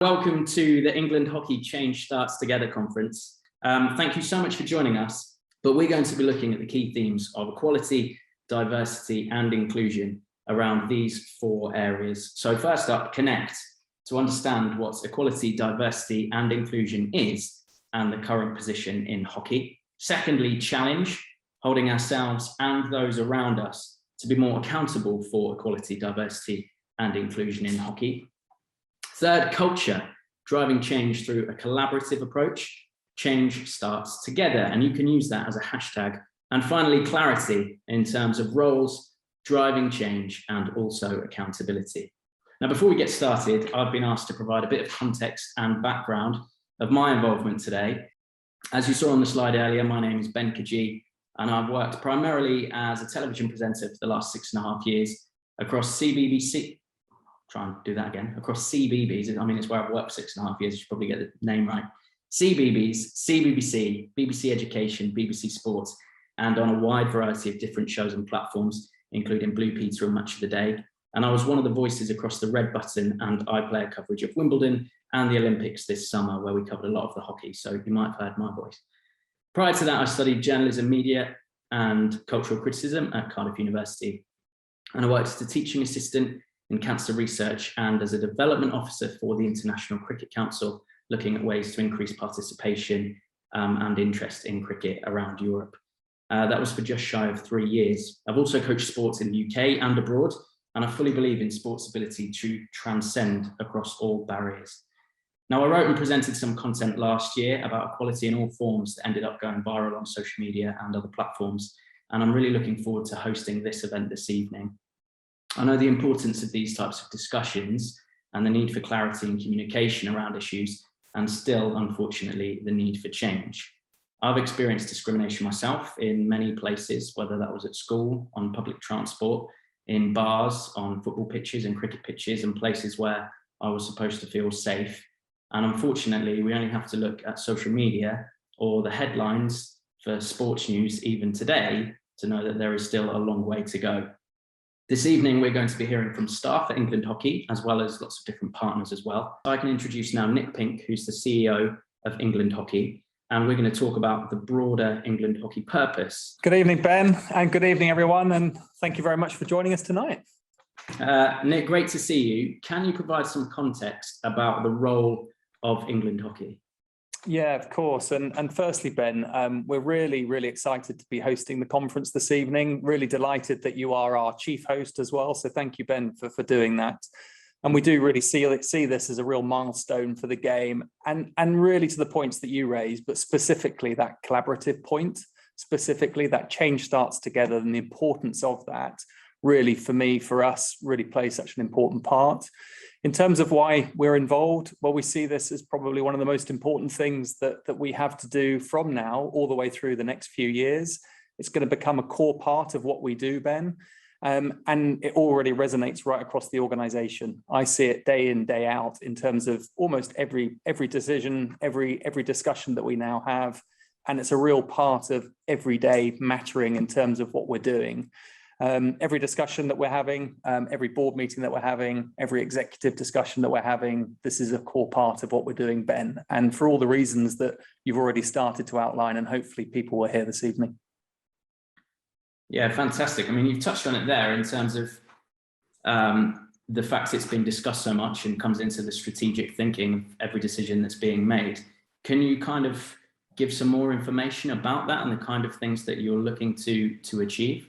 Welcome to the England Hockey Change Starts Together conference. Thank you so much for joining us, but we're going to be looking at the key themes of equality, diversity and inclusion around these four areas. So first up, connect, to understand what equality, diversity and inclusion is and the current position in hockey. Secondly, challenge, holding ourselves and those around us to be more accountable for equality, diversity and inclusion in hockey. Third, culture, driving change through a collaborative approach. Change starts together, and you can use that as a hashtag. And finally, clarity in terms of roles, driving change, and also accountability. Now, before we get started, I've been asked to provide a bit of context and background of my involvement today. As you saw on the slide earlier, my name is Ben Kajee, and I've worked primarily as a television presenter for the last 6.5 years across CBBC. Try and do that again, across CBBS. I mean, it's where I've worked for 6.5 years. You should probably get the name right. CBBS, CBBC, BBC Education, BBC Sports, and on a wide variety of different shows and platforms, including Blue Peter and Match of the Day. And I was one of the voices across the Red Button and iPlayer coverage of Wimbledon and the Olympics this summer, where we covered a lot of the hockey. So you might have heard my voice. Prior to that, I studied journalism, media, and cultural criticism at Cardiff University. And I worked as a teaching assistant in cancer research and as a development officer for the International Cricket Council, looking at ways to increase participation and interest in cricket around Europe. That was for just shy of 3 years. I've also coached sports in the UK and abroad, and I fully believe in sports' ability to transcend across all barriers. Now, I wrote and presented some content last year about equality in all forms that ended up going viral on social media and other platforms, and I'm really looking forward to hosting this event this evening. I know the importance of these types of discussions and the need for clarity and communication around issues, and still, unfortunately, the need for change. I've experienced discrimination myself in many places, whether that was at school, on public transport, in bars, on football pitches and cricket pitches, and places where I was supposed to feel safe. And unfortunately, we only have to look at social media or the headlines for sports news even today to know that there is still a long way to go. This evening, we're going to be hearing from staff at England Hockey, as well as lots of different partners as well. I can introduce now Nick Pink, who's the CEO of England Hockey, and we're going to talk about the broader England Hockey purpose. Good evening, Ben, and good evening, everyone, and thank you very much for joining us tonight. Nick, great to see you. Can you provide some context about the role of England Hockey? Yeah, of course. And firstly, Ben, we're really excited to be hosting the conference this evening. Really delighted that you are our chief host as well. So thank you, Ben, for doing that. And we do really see this as a real milestone for the game and really to the points that you raised, but specifically that collaborative point, specifically that change starts together, and the importance of that really, for us, really plays such an important part. In terms of why we're involved, well, we see this as probably one of the most important things that we have to do from now all the way through the next few years. It's going to become a core part of what we do, Ben, and it already resonates right across the organization. I see it day in, day out in terms of almost every decision, every discussion that we now have, and it's a real part of everyday mattering in terms of what we're doing. Every discussion that we're having, every board meeting that we're having, every executive discussion that we're having, this is a core part of what we're doing, Ben. And for all the reasons that you've already started to outline, and hopefully people will hear this evening. Yeah, fantastic. I mean, you've touched on it there in terms of the fact it's been discussed so much and comes into the strategic thinking of every decision that's being made. Can you kind of give some more information about that and the kind of things that you're looking to achieve?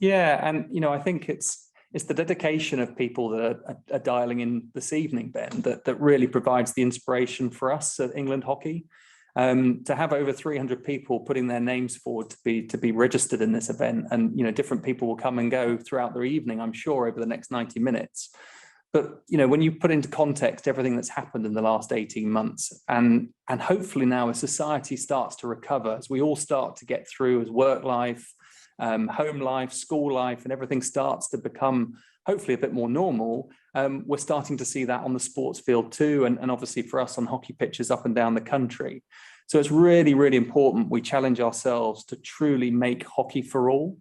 Yeah, and I think it's the dedication of people that are dialing in this evening, Ben, that really provides the inspiration for us at England Hockey. To have over 300 people putting their names forward to be registered in this event, and different people will come and go throughout the evening, I'm sure, over the next 90 minutes. But when you put into context everything that's happened in the last 18 months, and hopefully now as society starts to recover, as we all start to get through, as work life, home life, school life, and everything starts to become hopefully a bit more normal, we're starting to see that on the sports field too, and obviously for us on hockey pitches up and down the country. So it's really important we challenge ourselves to truly make hockey for all.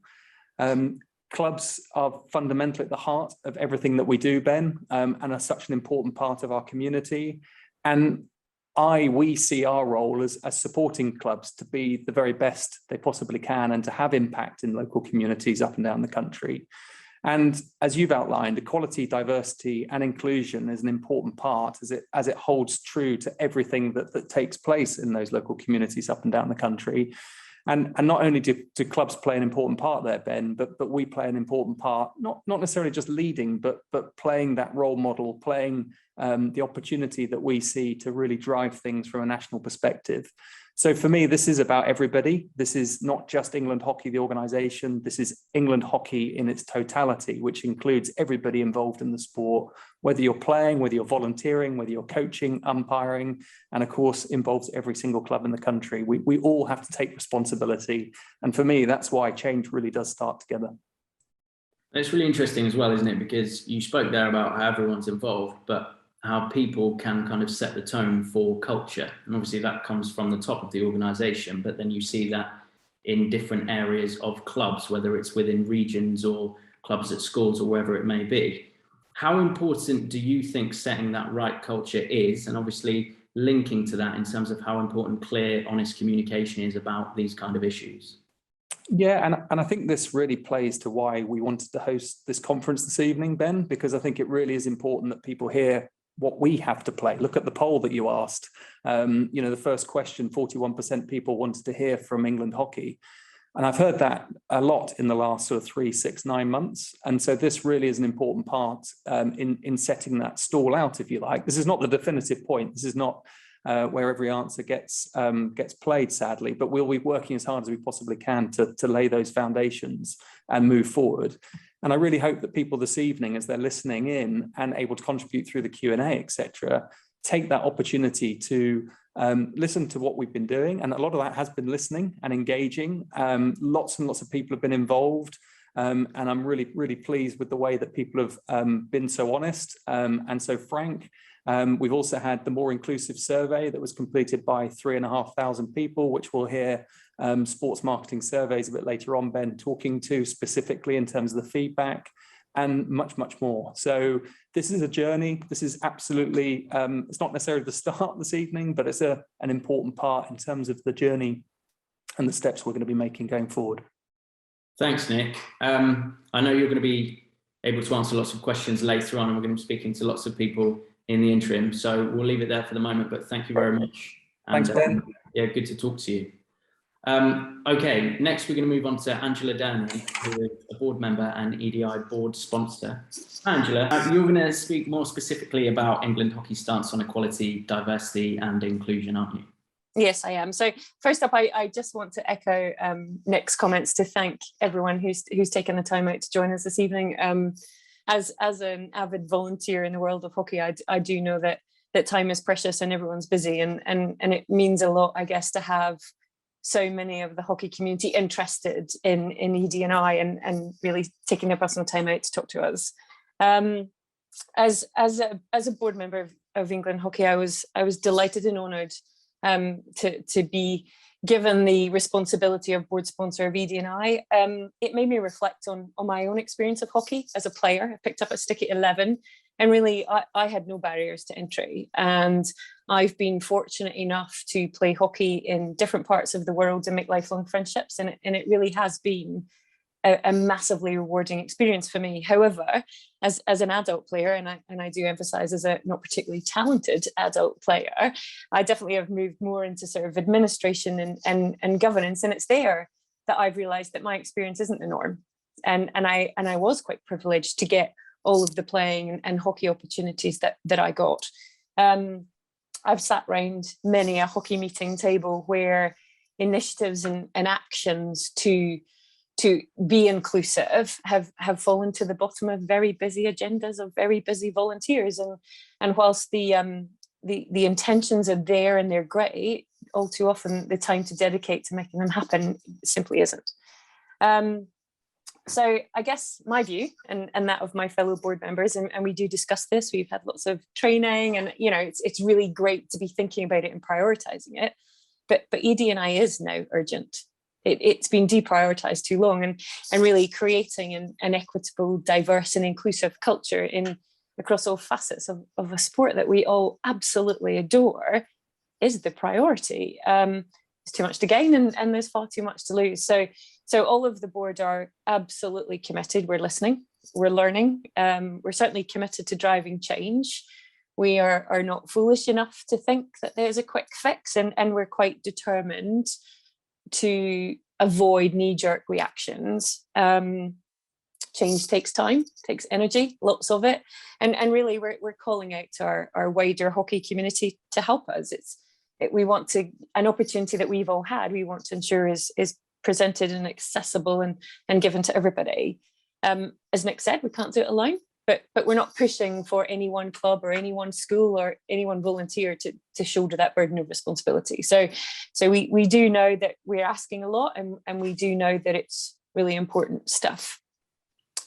Clubs are fundamentally at the heart of everything that we do, Ben, and are such an important part of our community. And we see our role as supporting clubs to be the very best they possibly can and to have impact in local communities up and down the country. And as you've outlined, equality, diversity and inclusion is an important part as it holds true to everything that takes place in those local communities up and down the country. And not only do clubs play an important part there, Ben, but we play an important part, not necessarily just leading, but playing that role model, playing the opportunity that we see to really drive things from a national perspective. So for me, this is about everybody. This is not just England Hockey, the organisation. This is England Hockey in its totality, which includes everybody involved in the sport, whether you're playing, whether you're volunteering, whether you're coaching, umpiring, and of course involves every single club in the country. We all have to take responsibility. And for me, that's why change really does start together. It's really interesting as well, isn't it? Because you spoke there about how everyone's involved, but how people can kind of set the tone for culture. And obviously that comes from the top of the organisation, but then you see that in different areas of clubs, whether it's within regions or clubs at schools or wherever it may be. How important do you think setting that right culture is? And obviously linking to that in terms of how important clear, honest communication is about these kind of issues. Yeah, and I think this really plays to why we wanted to host this conference this evening, Ben, because I think it really is important that people hear what we have to play. Look at the poll that you asked. The first question, 41% people wanted to hear from England Hockey. And I've heard that a lot in the last sort of 3, 6, 9 months. And so this really is an important part in setting that stall out, if you like. This is not the definitive point. This is not where every answer gets played, sadly, but we'll be working as hard as we possibly can to lay those foundations and move forward. And I really hope that people this evening, as they're listening in and able to contribute through the Q&A, etc., take that opportunity to listen to what we've been doing. And a lot of that has been listening and engaging. Lots and lots of people have been involved. And I'm really, really pleased with the way that people have been so honest and so frank. We've also had the more inclusive survey that was completed by 3,500 people, which we'll hear sports marketing surveys a bit later on, Ben, talking to specifically in terms of the feedback and much, much more. So this is a journey. This is absolutely, it's not necessarily the start this evening, but it's an important part in terms of the journey and the steps we're going to be making going forward. Thanks, Nick. I know you're going to be able to answer lots of questions later on, and we're going to be speaking to lots of people in the interim. So we'll leave it there for the moment, but thank you very much. Thanks, Ben. Yeah, good to talk to you. Okay, next we're going to move on to Angela Durnin, who is a board member and ED&I board sponsor. Angela, you're going to speak more specifically about England Hockey's stance on equality, diversity and inclusion, aren't you? Yes, I am. So first up, I just want to echo Nick's comments to thank everyone who's taken the time out to join us this evening. As an avid volunteer in the world of hockey, I do know that time is precious and everyone's busy, and it means a lot, I guess, to have so many of the hockey community interested in ED&I and really taking their personal time out to talk to us. As a board member of England Hockey, I was delighted and honoured to be given the responsibility of board sponsor of ED&I. It made me reflect on my own experience of hockey as a player. I picked up a stick at 11, and really I had no barriers to entry. And I've been fortunate enough to play hockey in different parts of the world and make lifelong friendships. And it really has been a massively rewarding experience for me. However, as an adult player, and I do emphasize as a not particularly talented adult player, I definitely have moved more into sort of administration and governance. And it's there that I've realized that my experience isn't the norm. And I was quite privileged to get all of the playing and hockey opportunities that I got. I've sat around many a hockey meeting table where initiatives and actions to be inclusive have fallen to the bottom of very busy agendas of very busy volunteers. And whilst the intentions are there and they're great, all too often the time to dedicate to making them happen simply isn't. So I guess my view and that of my fellow board members, and we do discuss this, we've had lots of training, and it's really great to be thinking about it and prioritizing it. But ED&I is now urgent. it's been deprioritized too long, and really creating an equitable, diverse and inclusive culture across all facets of a sport that we all absolutely adore is the priority. There's too much to gain and there's far too much to lose. So all of the board are absolutely committed. We're listening, we're learning. We're certainly committed to driving change. We are not foolish enough to think that there's a quick fix, and we're quite determined to avoid knee-jerk reactions. Change takes time, takes energy, lots of it, and really we're calling out to our wider hockey community to help us. We want an opportunity that we've all had, we want to ensure is presented and accessible and given to everybody. As Nick said, we can't do it alone, but we're not pushing for any one club or any one school or any one volunteer to shoulder that burden of responsibility. So we do know that we're asking a lot, and we do know that it's really important stuff.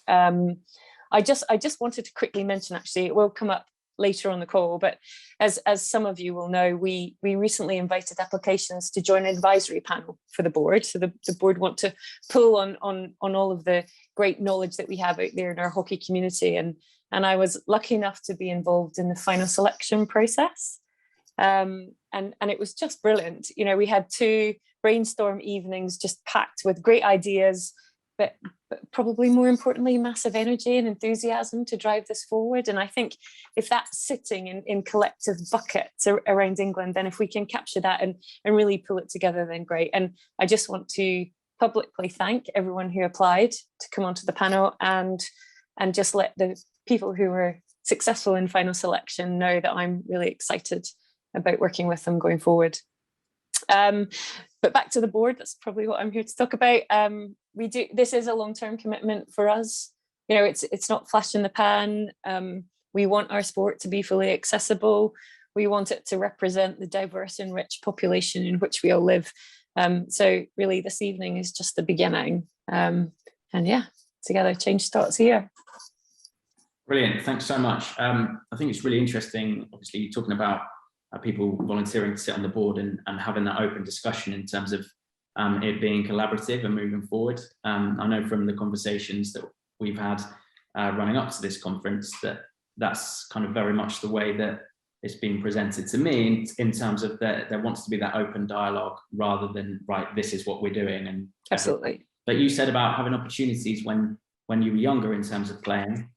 I just wanted to quickly mention, actually, it will come up later on the call, but as some of you will know, we recently invited applications to join an advisory panel for the board. So the board want to pull on all of the great knowledge that we have out there in our hockey community, and I was lucky enough to be involved in the final selection process, and it was just brilliant. You know, we had 2 brainstorm evenings just packed with great ideas, but probably more importantly, massive energy and enthusiasm to drive this forward. And I think if that's sitting in collective buckets around England, then if we can capture that and really pull it together, then great. And I just want to publicly thank everyone who applied to come onto the panel, and just let the people who were successful in final selection know that I'm really excited about working with them going forward. But back to the board, that's probably what I'm here to talk about. This is a long-term commitment for us. You know, it's not flash in the pan. We want our sport to be fully accessible. We want it to represent the diverse and rich population in which we all live. So really this evening is just the beginning. And yeah, together change starts here. Brilliant, thanks so much. I think it's really interesting, obviously, you're talking about people volunteering to sit on the board and having that open discussion in terms of it being collaborative and moving forward. I know from the conversations that we've had running up to this conference that's kind of very much the way that it's been presented to me in terms of that there wants to be that open dialogue rather than, right, this is what we're doing. And absolutely. But you said about having opportunities when you were younger in terms of playing.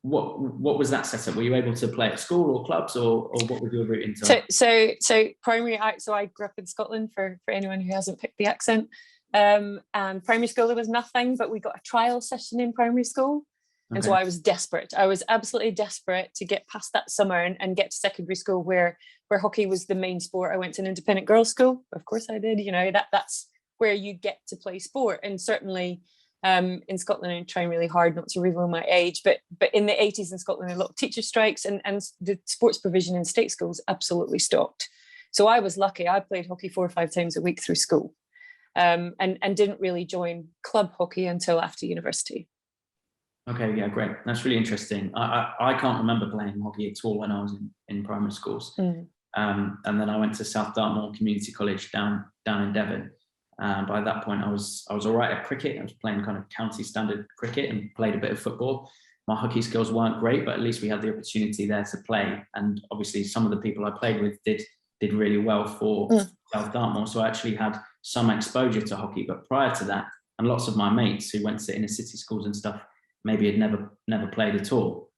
What was that setup? Were you able to play at school or clubs, or what was your route into? So primary. So I grew up in Scotland, for anyone who hasn't picked the accent. And primary school there was nothing, but we got a trial session in primary school, and so I was desperate. I was absolutely desperate to get past that summer and get to secondary school where hockey was the main sport. I went to an independent girls' school, of course I did. You know, that's where you get to play sport, and certainly. In Scotland, I'm trying really hard not to reveal my age, but in the 80s in Scotland, a lot of teacher strikes and the sports provision in state schools absolutely stopped. So I was lucky. I played hockey 4 or 5 times a week through school, and didn't really join club hockey until after university. Okay, yeah, great. That's really interesting. I can't remember playing hockey at all when I was in primary schools. And then I went to South Dartmoor Community College down in Devon. By that point, I was all right at cricket. I was playing kind of county standard cricket and played a bit of football. My hockey skills weren't great, but at least we had the opportunity there to play. And obviously, some of the people I played with did really well for South Dartmoor. So I actually had some exposure to hockey. But prior to that, and lots of my mates who went to inner city schools and stuff, maybe had never played at all.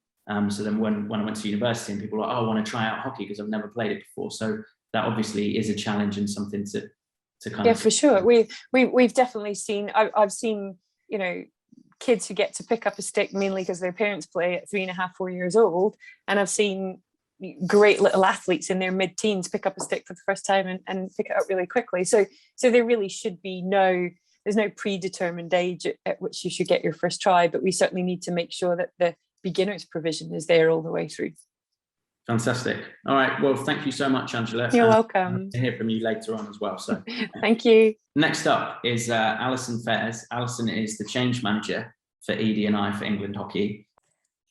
So then when I went to university, and people were like, oh, I want to try out hockey because I've never played it before. So that obviously is a challenge and something to kind of, for sure. We've definitely seen. I've seen, you know, kids who get to pick up a stick mainly because their parents play at 3.5, 4 years old, and I've seen great little athletes in their mid-teens pick up a stick for the first time and pick it up really quickly. So there really should be there's no predetermined age at which you should get your first try, but we certainly need to make sure that the beginner's provision is there all the way through. Fantastic. All right. Well, thank you so much, Angela. You're welcome. I'll hear from you later on as well. So thank you. Next up is Alison Faiers. Alison is the change manager for ED&I for England Hockey.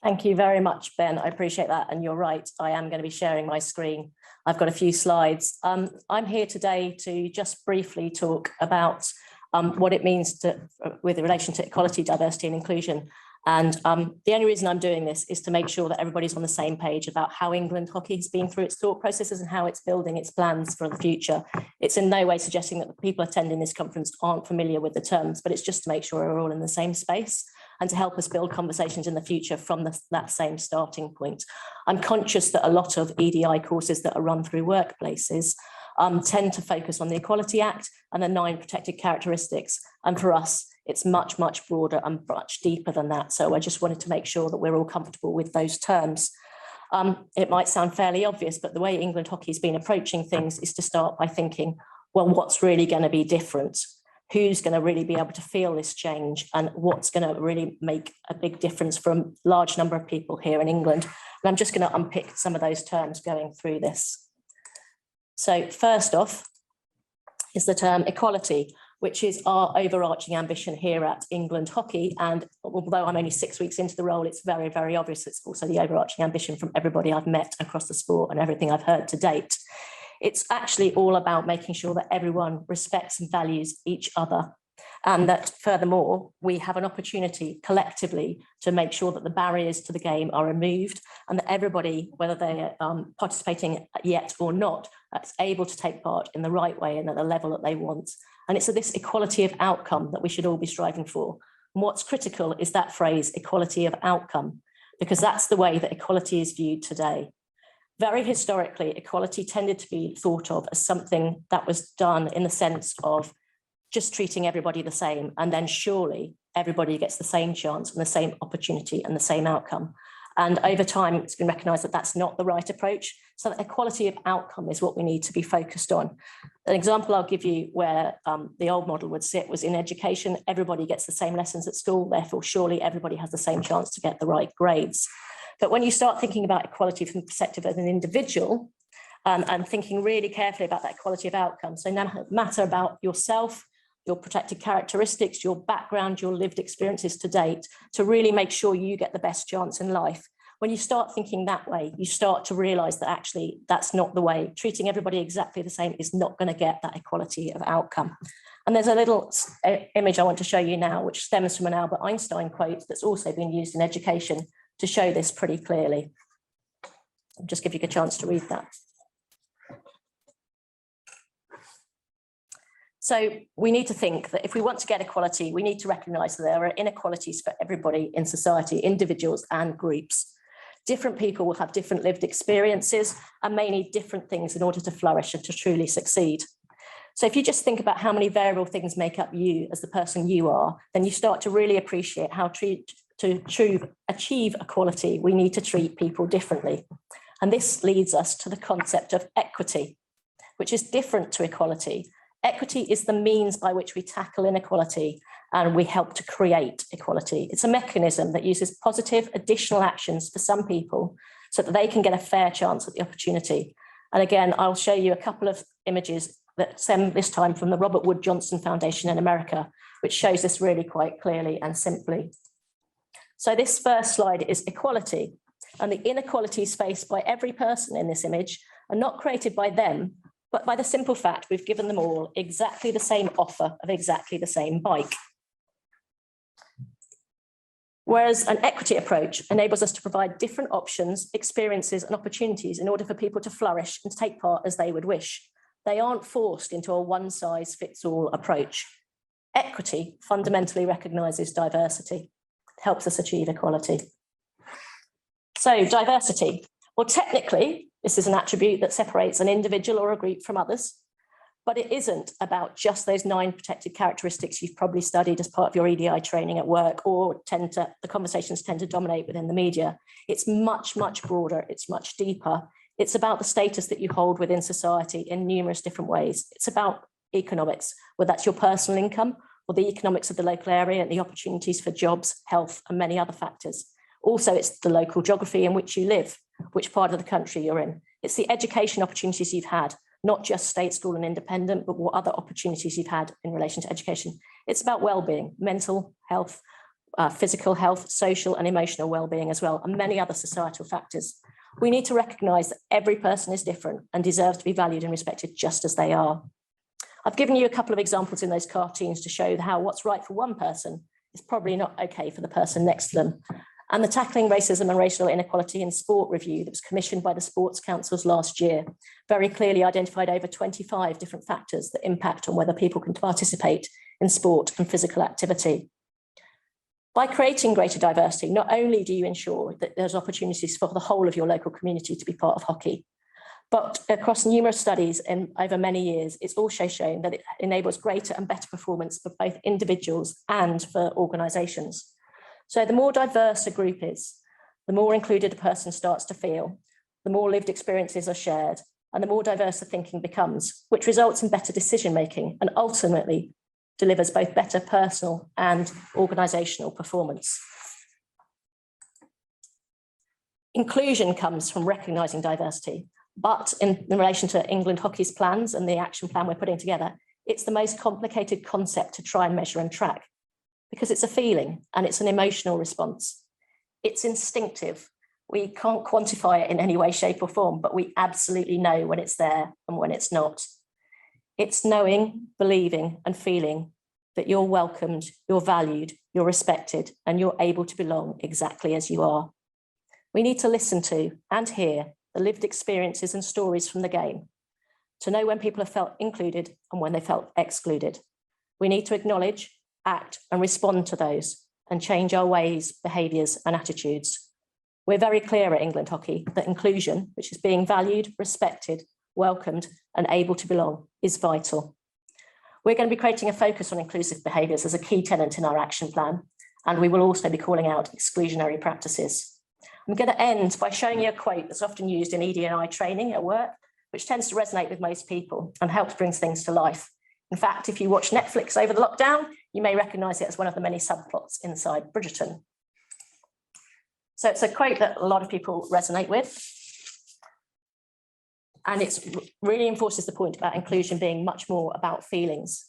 Thank you very much, Ben. I appreciate that. And you're right, I am going to be sharing my screen. I've got a few slides. I'm here today to just briefly talk about what it means with relation to equality, diversity and inclusion. And the only reason I'm doing this is to make sure that everybody's on the same page about how England Hockey has been through its thought processes and how it's building its plans for the future. It's in no way suggesting that the people attending this conference aren't familiar with the terms, but it's just to make sure we're all in the same space and to help us build conversations in the future from that same starting point. I'm conscious that a lot of ED&I courses that are run through workplaces tend to focus on the Equality Act and the 9 protected characteristics. And for us, it's much, much broader and much deeper than that. So I just wanted to make sure that we're all comfortable with those terms. It might sound fairly obvious, but the way England Hockey has been approaching things is to start by thinking, well, what's really going to be different? Who's going to really be able to feel this change, and what's going to really make a big difference for a large number of people here in England? And I'm just going to unpick some of those terms going through this. So first off is the term equality, which is our overarching ambition here at England Hockey. And although I'm only 6 weeks into the role, it's very, very obvious. It's also the overarching ambition from everybody I've met across the sport and everything I've heard to date. It's actually all about making sure that everyone respects and values each other. And that furthermore, we have an opportunity collectively to make sure that the barriers to the game are removed and that everybody, whether they're participating yet or not, is able to take part in the right way and at the level that they want. And it's this equality of outcome that we should all be striving for. And what's critical is that phrase, equality of outcome, because that's the way that equality is viewed today. Very historically, equality tended to be thought of as something that was done in the sense of just treating everybody the same, and then surely everybody gets the same chance and the same opportunity and the same outcome. And over time, it's been recognised that that's not the right approach. So that equality of outcome is what we need to be focused on. An example I'll give you where the old model would sit was in education. Everybody gets the same lessons at school, therefore surely everybody has the same chance to get the right grades. But when you start thinking about equality from the perspective of an individual and thinking really carefully about that equality of outcome, so no matter about yourself, your protected characteristics, your background, your lived experiences to date, to really make sure you get the best chance in life. When you start thinking that way, you start to realise that actually that's not the way. Treating everybody exactly the same is not going to get that equality of outcome. And there's a little image I want to show you now, which stems from an Albert Einstein quote that's also been used in education to show this pretty clearly. I'll just give you a chance to read that. So we need to think that if we want to get equality, we need to recognise that there are inequalities for everybody in society, individuals and groups. Different people will have different lived experiences and may need different things in order to flourish and to truly succeed. So if you just think about how many variable things make up you as the person you are, then you start to really appreciate how to achieve equality, we need to treat people differently. And this leads us to the concept of equity, which is different to equality. Equity is the means by which we tackle inequality and we help to create equality. It's a mechanism that uses positive additional actions for some people so that they can get a fair chance at the opportunity. And again, I'll show you a couple of images that stem this time from the Robert Wood Johnson Foundation in America, which shows this really quite clearly and simply. So this first slide is equality, and the inequalities faced by every person in this image are not created by them, but by the simple fact we've given them all exactly the same offer of exactly the same bike. Whereas an equity approach enables us to provide different options, experiences and opportunities in order for people to flourish and to take part as they would wish. They aren't forced into a one-size-fits-all approach. Equity fundamentally recognises diversity, helps us achieve equality. So diversity, well, technically, this is an attribute that separates an individual or a group from others, but it isn't about just those 9 protected characteristics you've probably studied as part of your ED&I training at work, or the conversations tend to dominate within the media. It's much, much broader, it's much deeper. It's about the status that you hold within society in numerous different ways. It's about economics, whether that's your personal income or the economics of the local area and the opportunities for jobs, health, and many other factors. Also, it's the local geography in which you live, which part of the country you're in. It's the education opportunities you've had, not just state, school and independent, but what other opportunities you've had in relation to education. It's about well-being, mental health, physical health, social and emotional well-being as well, and many other societal factors. We need to recognise that every person is different and deserves to be valued and respected just as they are. I've given you a couple of examples in those cartoons to show how what's right for one person is probably not okay for the person next to them. And the Tackling Racism and Racial Inequality in Sport review that was commissioned by the Sports Councils last year very clearly identified over 25 different factors that impact on whether people can participate in sport and physical activity. By creating greater diversity, not only do you ensure that there's opportunities for the whole of your local community to be part of hockey, but across numerous studies and over many years, it's also shown that it enables greater and better performance for both individuals and for organisations. So the more diverse a group is, the more included a person starts to feel, the more lived experiences are shared, and the more diverse the thinking becomes, which results in better decision-making and ultimately delivers both better personal and organisational performance. Inclusion comes from recognising diversity, but in relation to England Hockey's plans and the action plan we're putting together, it's the most complicated concept to try and measure and track, because it's a feeling and it's an emotional response. It's instinctive. We can't quantify it in any way, shape or form, but we absolutely know when it's there and when it's not. It's knowing, believing and feeling that you're welcomed, you're valued, you're respected, and you're able to belong exactly as you are. We need to listen to and hear the lived experiences and stories from the game to know when people have felt included and when they felt excluded. We need to acknowledge, act and respond to those and change our ways, behaviours and attitudes. We're very clear at England Hockey that inclusion, which is being valued, respected, welcomed and able to belong, is vital. We're going to be creating a focus on inclusive behaviours as a key tenet in our action plan, and we will also be calling out exclusionary practices. I'm going to end by showing you a quote that's often used in ED&I training at work, which tends to resonate with most people and helps bring things to life. In fact, if you watch Netflix over the lockdown, you may recognise it as one of the many subplots inside Bridgerton. So it's a quote that a lot of people resonate with. And it really enforces the point about inclusion being much more about feelings.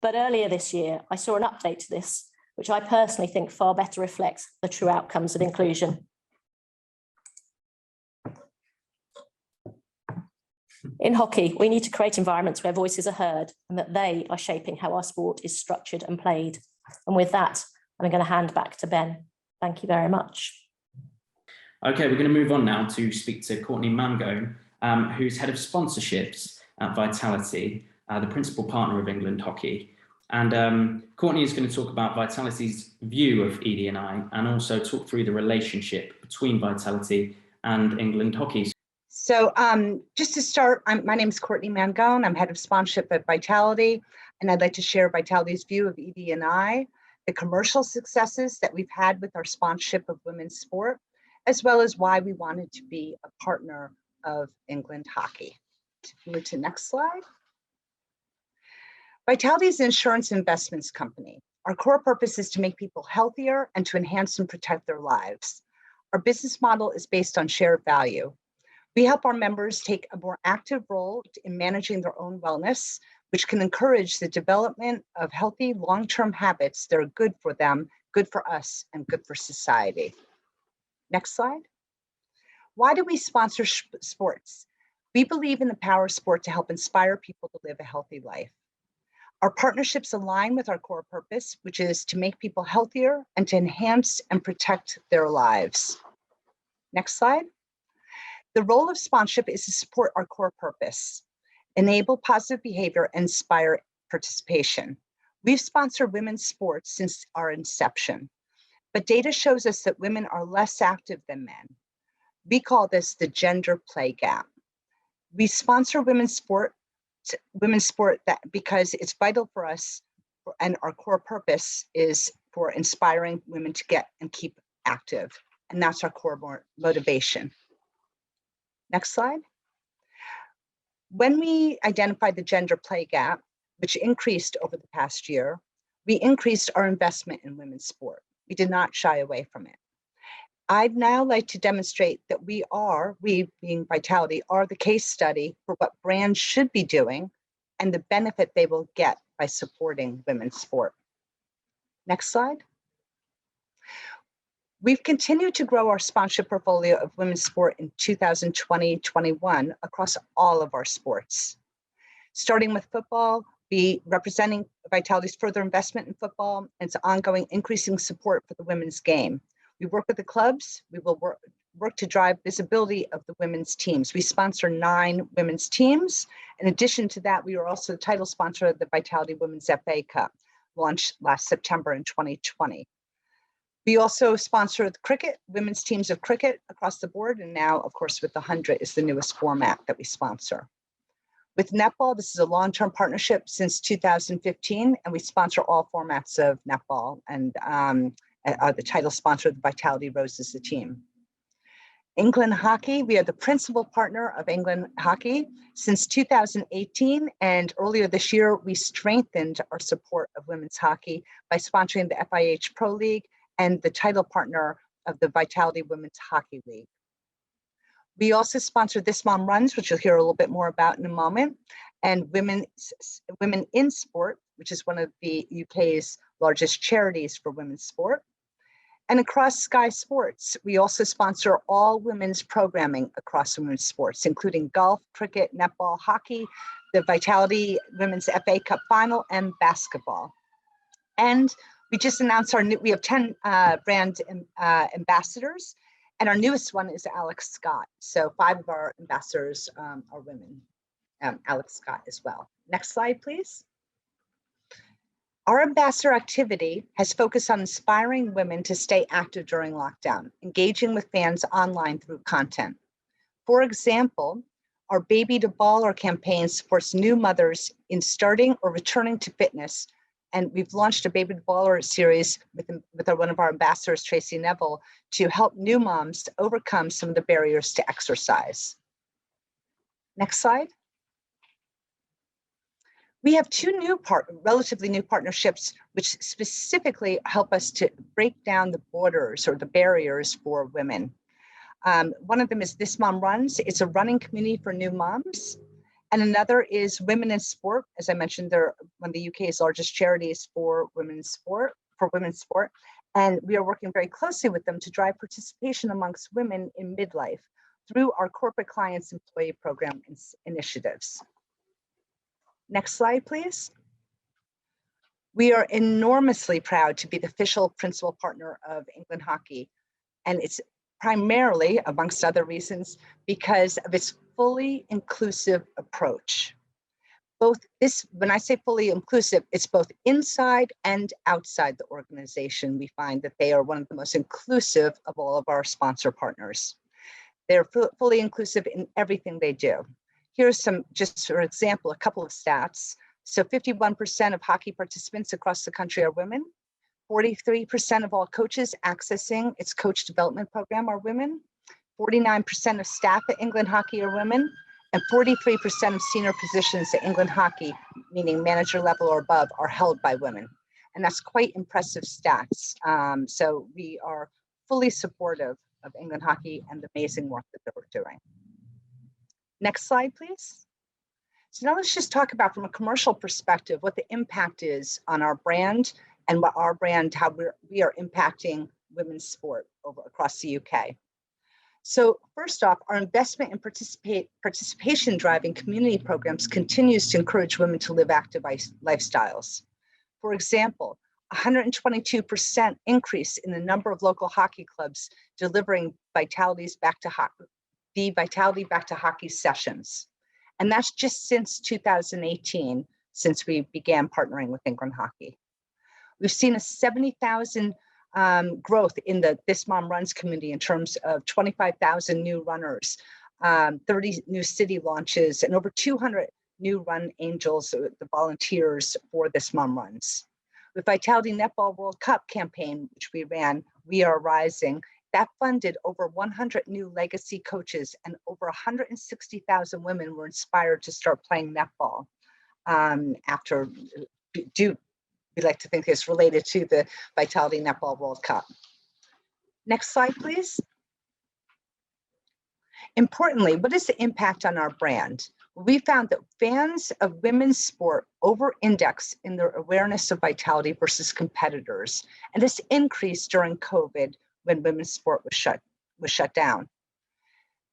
But earlier this year, I saw an update to this, which I personally think far better reflects the true outcomes of inclusion. In hockey, we need to create environments where voices are heard and that they are shaping how our sport is structured and played. And with that, I'm going to hand back to Ben. Thank you very much. Okay, we're going to move on now to speak to Courtney Mangone, who's head of sponsorships at Vitality, the principal partner of England Hockey. And Courtney is going to talk about Vitality's view of ED&I and also talk through the relationship between Vitality and England Hockey. So just to start, my name is Courtney Mangone. I'm head of sponsorship at Vitality, and I'd like to share Vitality's view of ED&I, the commercial successes that we've had with our sponsorship of women's sport, as well as why we wanted to be a partner of England Hockey. Move to the next slide. Vitality is an insurance investments company. Our core purpose is to make people healthier and to enhance and protect their lives. Our business model is based on shared value. We help our members take a more active role in managing their own wellness, which can encourage the development of healthy long-term habits that are good for them, good for us, and good for society. Next slide. Why do we sponsor sports? We believe in the power of sport to help inspire people to live a healthy life. Our partnerships align with our core purpose, which is to make people healthier and to enhance and protect their lives. Next slide. The role of sponsorship is to support our core purpose, enable positive behavior, and inspire participation. We've sponsored women's sports since our inception, but data shows us that women are less active than men. We call this the gender play gap. We sponsor women's sport because it's vital for us, and our core purpose is for inspiring women to get and keep active, and that's our core motivation. Next slide. When we identified the gender play gap, which increased over the past year, we increased our investment in women's sport. We did not shy away from it. I'd now like to demonstrate that we being Vitality, are the case study for what brands should be doing and the benefit they will get by supporting women's sport. Next slide. We've continued to grow our sponsorship portfolio of women's sport in 2020-21 across all of our sports. Starting with football, we representing Vitality's further investment in football and its ongoing increasing support for the women's game. We work with the clubs. We will work to drive visibility of the women's teams. We sponsor 9 women's teams. In addition to that, we are also the title sponsor of the Vitality Women's FA Cup, launched last September in 2020. We also sponsor the cricket, women's teams of cricket across the board. And now, of course, with the 100 is the newest format that we sponsor. With netball, this is a long-term partnership since 2015, and we sponsor all formats of netball and are the title sponsor of the Vitality Roses, the team. England Hockey, we are the principal partner of England Hockey since 2018, and earlier this year, we strengthened our support of women's hockey by sponsoring the FIH Pro League and the title partner of the Vitality Women's Hockey League. We also sponsor This Mom Runs, which you'll hear a little bit more about in a moment, and Women in Sport, which is one of the UK's largest charities for women's sport. And across Sky Sports, we also sponsor all women's programming across women's sports, including golf, cricket, netball, hockey, the Vitality Women's FA Cup Final, and basketball. And we just announced we have 10 brand ambassadors, and our newest one is Alex Scott. So 5 of our ambassadors are women, Alex Scott as well. Next slide, please. Our ambassador activity has focused on inspiring women to stay active during lockdown, engaging with fans online through content. For example, our Baby to Baller campaign supports new mothers in starting or returning to fitness. And we've launched a Baby to Baller series with one of our ambassadors, Tracy Neville, to help new moms overcome some of the barriers to exercise. Next slide. We have 2 relatively new partnerships, which specifically help us to break down the borders or the barriers for women. One of them is This Mom Runs. It's a running community for new moms. And another is Women in Sport. As I mentioned, they're one of the UK's largest charities for women's sport. And we are working very closely with them to drive participation amongst women in midlife through our corporate clients employee program initiatives. Next slide, please. We are enormously proud to be the official principal partner of England Hockey. And it's primarily, amongst other reasons, because of its fully inclusive approach. When I say fully inclusive, it's both inside and outside the organization. We find that they are one of the most inclusive of all of our sponsor partners. They're fully inclusive in everything they do. Here's some, just for example, a couple of stats. So 51% of hockey participants across the country are women. 43% of all coaches accessing its coach development program are women. 49% of staff at England Hockey are women. And 43% of senior positions at England Hockey, meaning manager level or above, are held by women. And that's quite impressive stats. So we are fully supportive of England Hockey and the amazing work that they're doing. Next slide, please. So now let's just talk about, from a commercial perspective, what the impact is on our brand and what our brand, how we are impacting women's sport across the UK. So first off, our investment in participation driving community programs continues to encourage women to live active lifestyles. For example, 122% increase in the number of local hockey clubs delivering Vitality Back to Hockey sessions. And that's just since 2018, since we began partnering with England Hockey. We've seen a 70,000 growth in the This Mom Runs community in terms of 25,000 new runners, 30 new city launches, and over 200 new Run Angels, the volunteers for This Mom Runs. With Vitality Netball World Cup campaign, which we ran, We Are Rising, that funded over 100 new legacy coaches, and over 160,000 women were inspired to start playing netball we like to think it's related to the Vitality Netball World Cup. Next slide, please. Importantly, what is the impact on our brand? We found that fans of women's sport over-index in their awareness of Vitality versus competitors. And this increased during COVID when women's sport was shut down.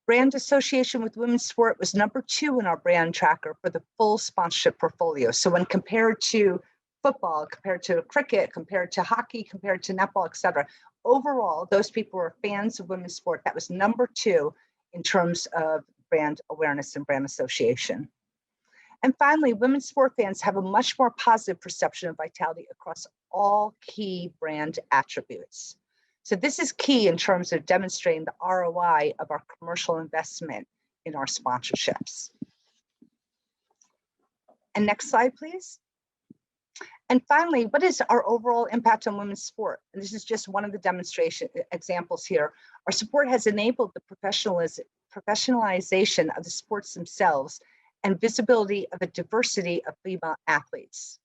Brand association with women's sport was number 2 in our brand tracker for the full sponsorship portfolio. So when compared to football, compared to cricket, compared to hockey, compared to netball, et cetera, overall, those people were fans of women's sport. That was number 2 in terms of brand awareness and brand association. And finally, women's sport fans have a much more positive perception of vitality across all key brand attributes. So this is key in terms of demonstrating the ROI of our commercial investment in our sponsorships. And next slide, please. And finally, what is our overall impact on women's sport? And this is just one of the demonstration examples here. Our support has enabled the professionalization of the sports themselves and visibility of a diversity of female athletes.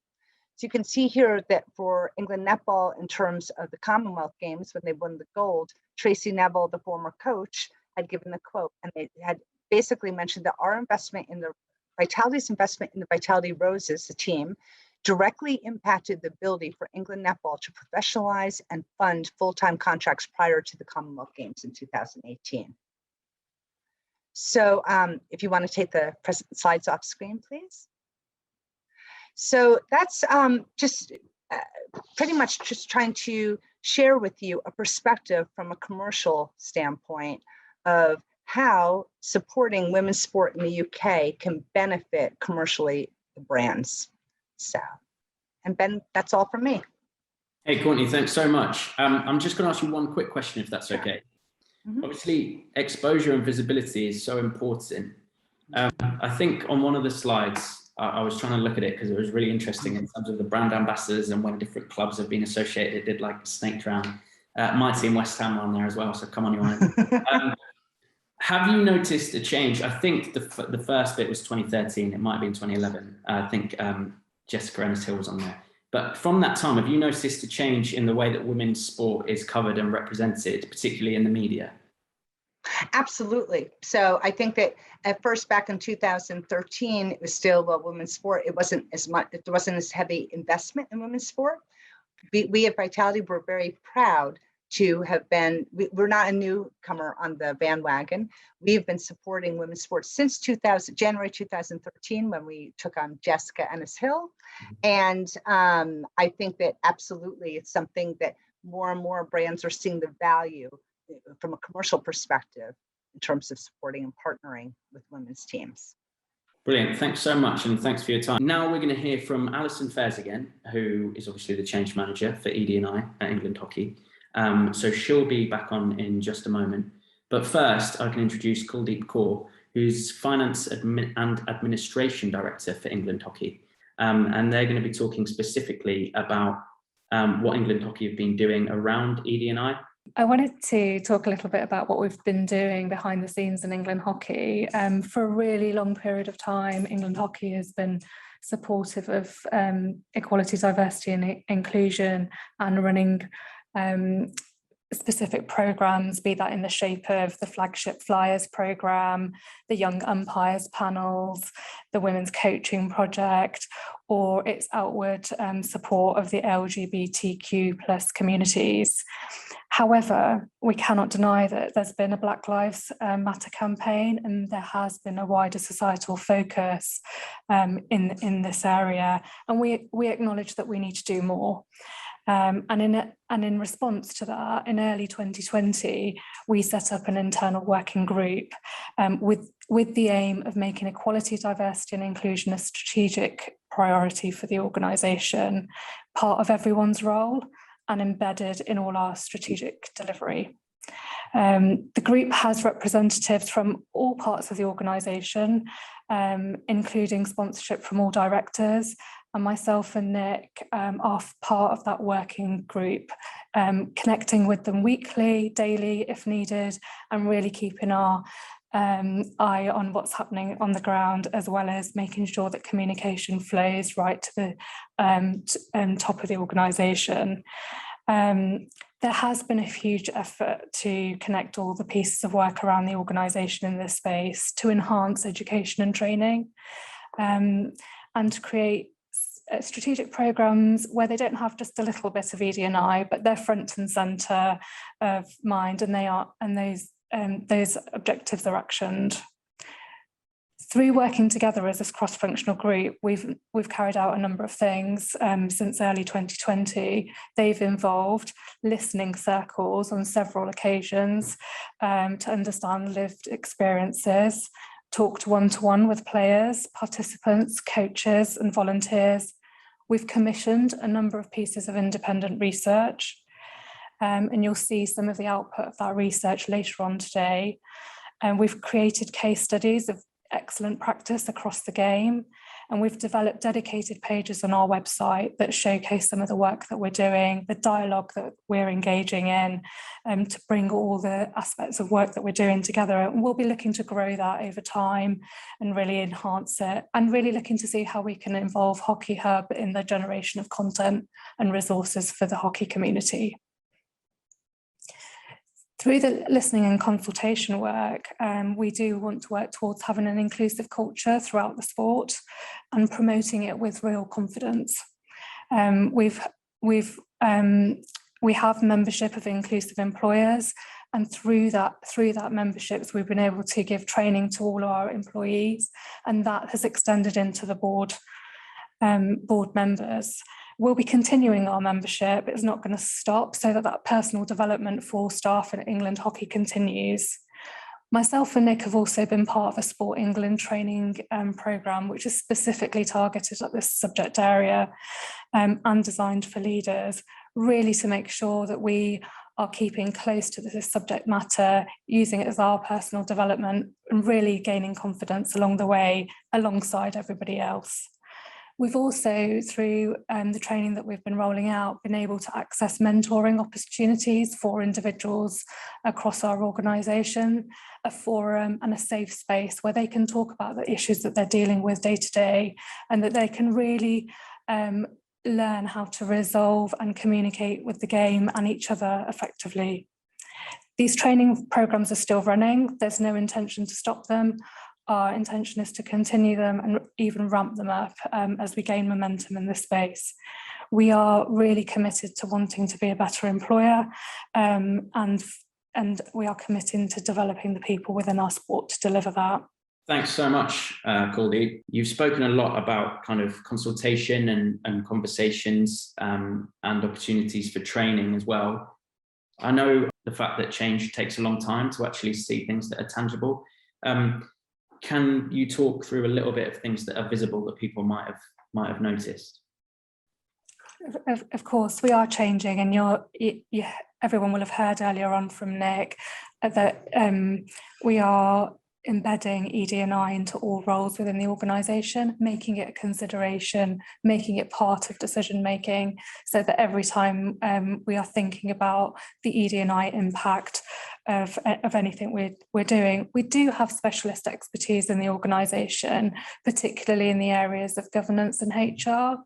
So you can see here that for England netball, in terms of the Commonwealth Games, when they won the gold, Tracy Neville, the former coach, had given the quote, and they had basically mentioned that our investment in the Vitality's investment in the Vitality Roses, the team, directly impacted the ability for England netball to professionalize and fund full-time contracts prior to the Commonwealth Games in 2018. So if you want to take the slides off screen, please. So that's just pretty much just trying to share with you a perspective from a commercial standpoint of how supporting women's sport in the UK can benefit commercially the brands. So, and Ben, that's all from me. Hey, Courtney, thanks so much. I'm just going to ask you one quick question, if that's okay. Mm-hmm. Obviously, exposure and visibility is so important. I think on one of the slides, I was trying to look at it because it was really interesting in terms of the brand ambassadors and when different clubs have been associated. It did like snake drown. My team, West Ham, on there as well. So come on, you on. Have you noticed a change? I think the first bit was 2013. It might have been 2011. I think Jessica Ennis-Hill was on there. But from that time, have you noticed a change in the way that women's sport is covered and represented, particularly in the media? Absolutely. So I think that at first, back in 2013, it was still women's sport. It wasn't as much, there wasn't as heavy investment in women's sport. We at Vitality were very proud to have been, we're not a newcomer on the bandwagon. We've been supporting women's sports since January 2013, when we took on Jessica Ennis-Hill. And I think that absolutely it's something that more and more brands are seeing the value from a commercial perspective in terms of supporting and partnering with women's teams. Brilliant. Thanks so much. And thanks for your time. Now we're going to hear from Alison Faiers again, who is obviously the change manager for ED&I at England Hockey. So she'll be back on in just a moment. But first, I can introduce Kuldeep Kaur, who's Finance and Administration Director for England Hockey. And they're going to be talking specifically about what England Hockey have been doing around ED&I. I wanted to talk a little bit about what we've been doing behind the scenes in England Hockey. For a really long period of time, England Hockey has been supportive of equality, diversity and inclusion, and running specific programmes, be that in the shape of the flagship Faiers programme, the Young Umpires panels, the Women's Coaching Project, or its outward support of the LGBTQ+ communities. However, we cannot deny that there's been a Black Lives Matter campaign, and there has been a wider societal focus in this area, and we acknowledge that we need to do more. And in response to that, in early 2020, we set up an internal working group with the aim of making equality, diversity and inclusion a strategic priority for the organisation, part of everyone's role and embedded in all our strategic delivery. The group has representatives from all parts of the organisation, including sponsorship from all directors, and myself and Nick are part of that working group, connecting with them weekly, daily if needed, and really keeping our eye on what's happening on the ground, as well as making sure that communication flows right to the top of the organisation. There has been a huge effort to connect all the pieces of work around the organisation in this space to enhance education and training, and to create strategic programs where they don't have just a little bit of ED&I, but they're front and centre of mind, and those objectives are actioned. Through working together as this cross-functional group, we've carried out a number of things since early 2020. They've involved listening circles on several occasions to understand lived experiences, talked one-to-one with players, participants, coaches and volunteers. We've commissioned a number of pieces of independent research, and you'll see some of the output of that research later on today. And we've created case studies of excellent practice across the game, and we've developed dedicated pages on our website that showcase some of the work that we're doing, the dialogue that we're engaging in, to bring all the aspects of work that we're doing together. And we'll be looking to grow that over time and really enhance it, and really looking to see how we can involve Hockey Hub in the generation of content and resources for the hockey community. Through the listening and consultation work, we do want to work towards having an inclusive culture throughout the sport and promoting it with real confidence. We have membership of inclusive employers, and through that memberships, we've been able to give training to all our employees, and that has extended into the board members. We'll be continuing our membership. It's not going to stop, so that personal development for staff in England Hockey continues. Myself and Nick have also been part of a Sport England training programme, which is specifically targeted at this subject area and designed for leaders, really to make sure that we are keeping close to this subject matter, using it as our personal development and really gaining confidence along the way alongside everybody else. We've also, through the training that we've been rolling out, been able to access mentoring opportunities for individuals across our organisation, a forum and a safe space where they can talk about the issues that they're dealing with day to day, and that they can really learn how to resolve and communicate with the game and each other effectively. These training programmes are still running. There's no intention to stop them. Our intention is to continue them and even ramp them up as we gain momentum in this space. We are really committed to wanting to be a better employer, and we are committing to developing the people within our sport to deliver that. Thanks so much, Courtney. You've spoken a lot about kind of consultation and conversations and opportunities for training as well. I know the fact that change takes a long time to actually see things that are tangible. Can you talk through a little bit of things that are visible that people might have noticed? Of course, we are changing, and everyone will have heard earlier on from Nick that we are embedding ED&I into all roles within the organisation, making it a consideration, making it part of decision making, so that every time we are thinking about the ED&I impact of anything we're doing. We do have specialist expertise in the organisation, particularly in the areas of governance and HR.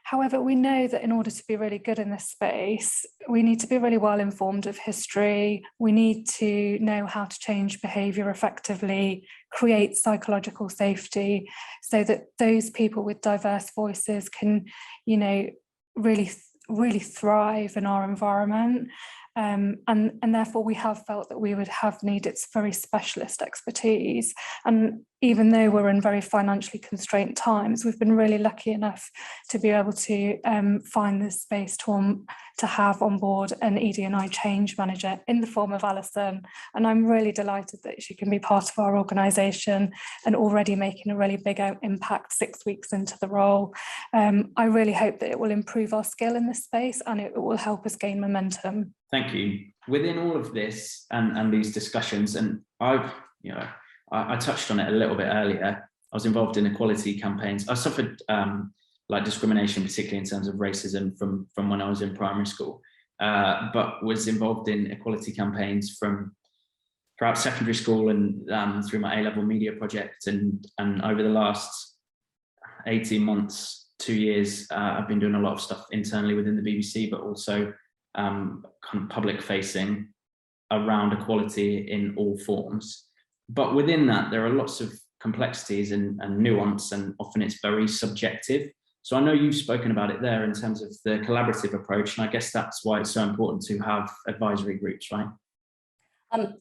However, we know that in order to be really good in this space, we need to be really well informed of history. We need to know how to change behaviour effectively, create psychological safety, so that those people with diverse voices can, really thrive in our environment. And therefore we have felt that we would have needed very specialist expertise. And even though we're in very financially constrained times, we've been really lucky enough to be able to find this space to have on board an ED&I change manager in the form of Alison. And I'm really delighted that she can be part of our organisation and already making a really big impact 6 weeks into the role. I really hope that it will improve our skill in this space, and it will help us gain momentum. Thank you. Within all of this and these discussions, and I touched on it a little bit earlier, I was involved in equality campaigns. I suffered discrimination, particularly in terms of racism from when I was in primary school, but was involved in equality campaigns throughout secondary school and through my A-level media project. And over the last 18 months, 2 years, I've been doing a lot of stuff internally within the BBC, but also kind of public facing around equality in all forms. But within that, there are lots of complexities and nuance, and often it's very subjective. So I know you've spoken about it there in terms of the collaborative approach, and I guess that's why it's so important to have advisory groups, right?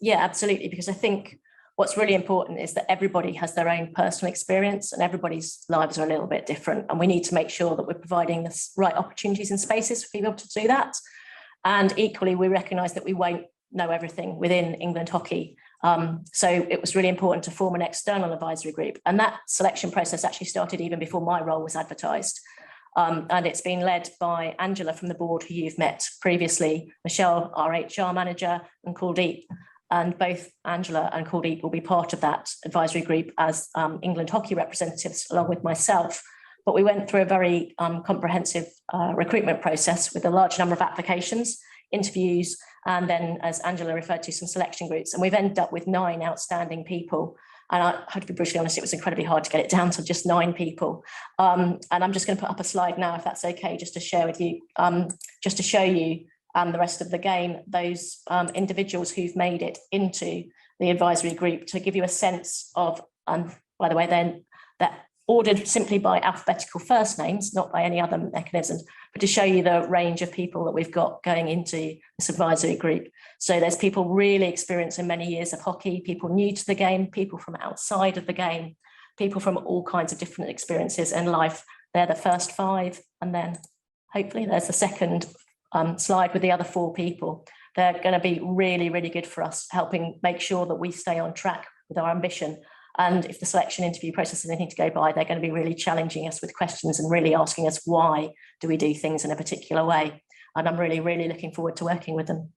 Yeah, absolutely, because I think what's really important is that everybody has their own personal experience and everybody's lives are a little bit different, and we need to make sure that we're providing the right opportunities and spaces for people to do that. And equally, we recognise that we won't know everything within England Hockey. So it was really important to form an external advisory group, and that selection process actually started even before my role was advertised. And it's been led by Angela from the board, who you've met previously, Michelle, our HR manager, and Kuldeep. And both Angela and Kuldeep will be part of that advisory group as England Hockey representatives, along with myself. But we went through a very comprehensive recruitment process with a large number of applications, interviews, and then, as Angela referred to, some selection groups. And we've ended up with 9 outstanding people. And I have to be brutally honest, it was incredibly hard to get it down to just 9 people. And I'm just going to put up a slide now, if that's okay, just to share with you, just to show you the rest of the game, those individuals who've made it into the advisory group, to give you a sense of, by the way, then that ordered simply by alphabetical first names, not by any other mechanisms, but to show you the range of people that we've got going into this advisory group. So there's people really experienced in many years of hockey, people new to the game, people from outside of the game, people from all kinds of different experiences in life. They're the first 5, and then hopefully there's the second slide with the other 4 people. They're going to be really, really good for us, helping make sure that we stay on track with our ambition. And if the selection interview process is anything to go by, they're going to be really challenging us with questions and really asking us why do we do things in a particular way. And I'm really, really looking forward to working with them.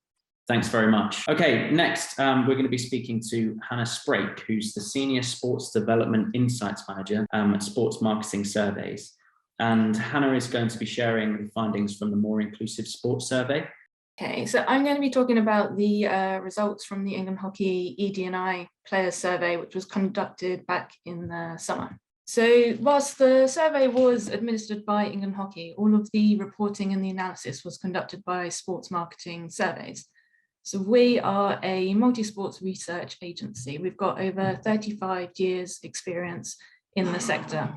Thanks very much. Okay, next we're going to be speaking to Hannah Sprake, who's the Senior Sports Development Insights Manager at Sports Marketing Surveys. And Hannah is going to be sharing the findings from the More Inclusive Sports Survey. Okay, so I'm going to be talking about the results from the England Hockey ED&I Players Survey, which was conducted back in the summer. So whilst the survey was administered by England Hockey, all of the reporting and the analysis was conducted by Sports Marketing Surveys. So we are a multi-sports research agency. We've got over 35 years experience in the sector.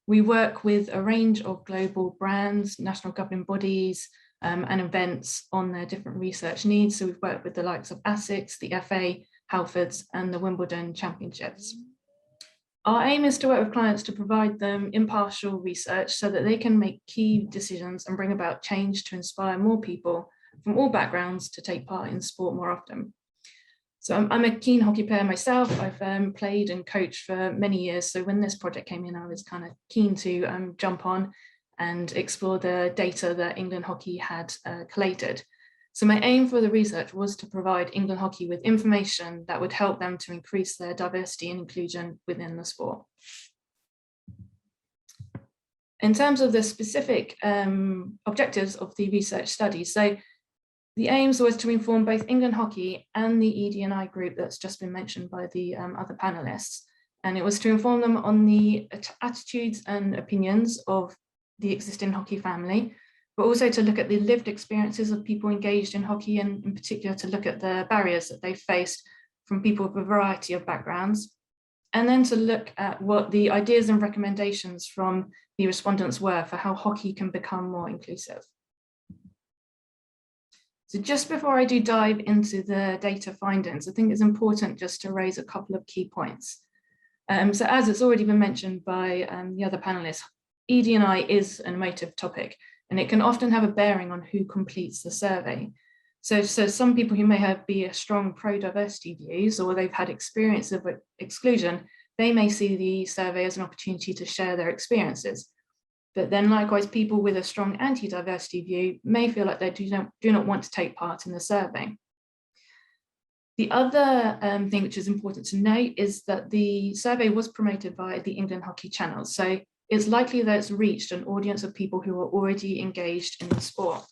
We work with a range of global brands, national governing bodies, and events on their different research needs. So we've worked with the likes of ASICS, the FA, Halfords, and the Wimbledon Championships. Our aim is to work with clients to provide them impartial research so that they can make key decisions and bring about change to inspire more people from all backgrounds to take part in sport more often. So I'm a keen hockey player myself. I've played and coached for many years. So when this project came in, I was kind of keen to jump on and explore the data that England Hockey had collated. So my aim for the research was to provide England Hockey with information that would help them to increase their diversity and inclusion within the sport. In terms of the specific objectives of the research study, so the aims was to inform both England Hockey and the ED&I group that's just been mentioned by the other panelists. And it was to inform them on the attitudes and opinions of the existing hockey family, but also to look at the lived experiences of people engaged in hockey, and in particular to look at the barriers that they faced from people with a variety of backgrounds, and then to look at what the ideas and recommendations from the respondents were for how hockey can become more inclusive. So just before I do dive into the data findings, I think it's important just to raise a couple of key points. So as it's already been mentioned by the other panelists, ED&I is an emotive topic, and it can often have a bearing on who completes the survey. So some people who may be a strong pro-diversity views, or they've had experience of exclusion, they may see the survey as an opportunity to share their experiences. But then likewise, people with a strong anti-diversity view may feel like they do not want to take part in the survey. The other thing which is important to note is that the survey was promoted by the England Hockey channel. So it's likely that it's reached an audience of people who are already engaged in the sport.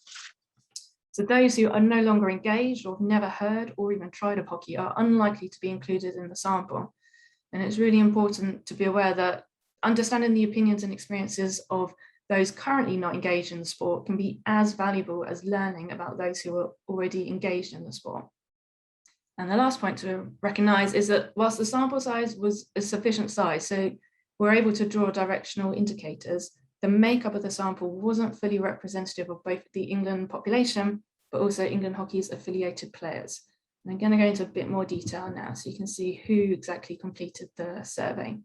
So those who are no longer engaged or have never heard or even tried of hockey are unlikely to be included in the sample. And it's really important to be aware that understanding the opinions and experiences of those currently not engaged in the sport can be as valuable as learning about those who are already engaged in the sport. And the last point to recognise is that whilst the sample size was a sufficient size, so we're able to draw directional indicators, the makeup of the sample wasn't fully representative of both the England population, but also England Hockey's affiliated players. And I'm going to go into a bit more detail now so you can see who exactly completed the survey.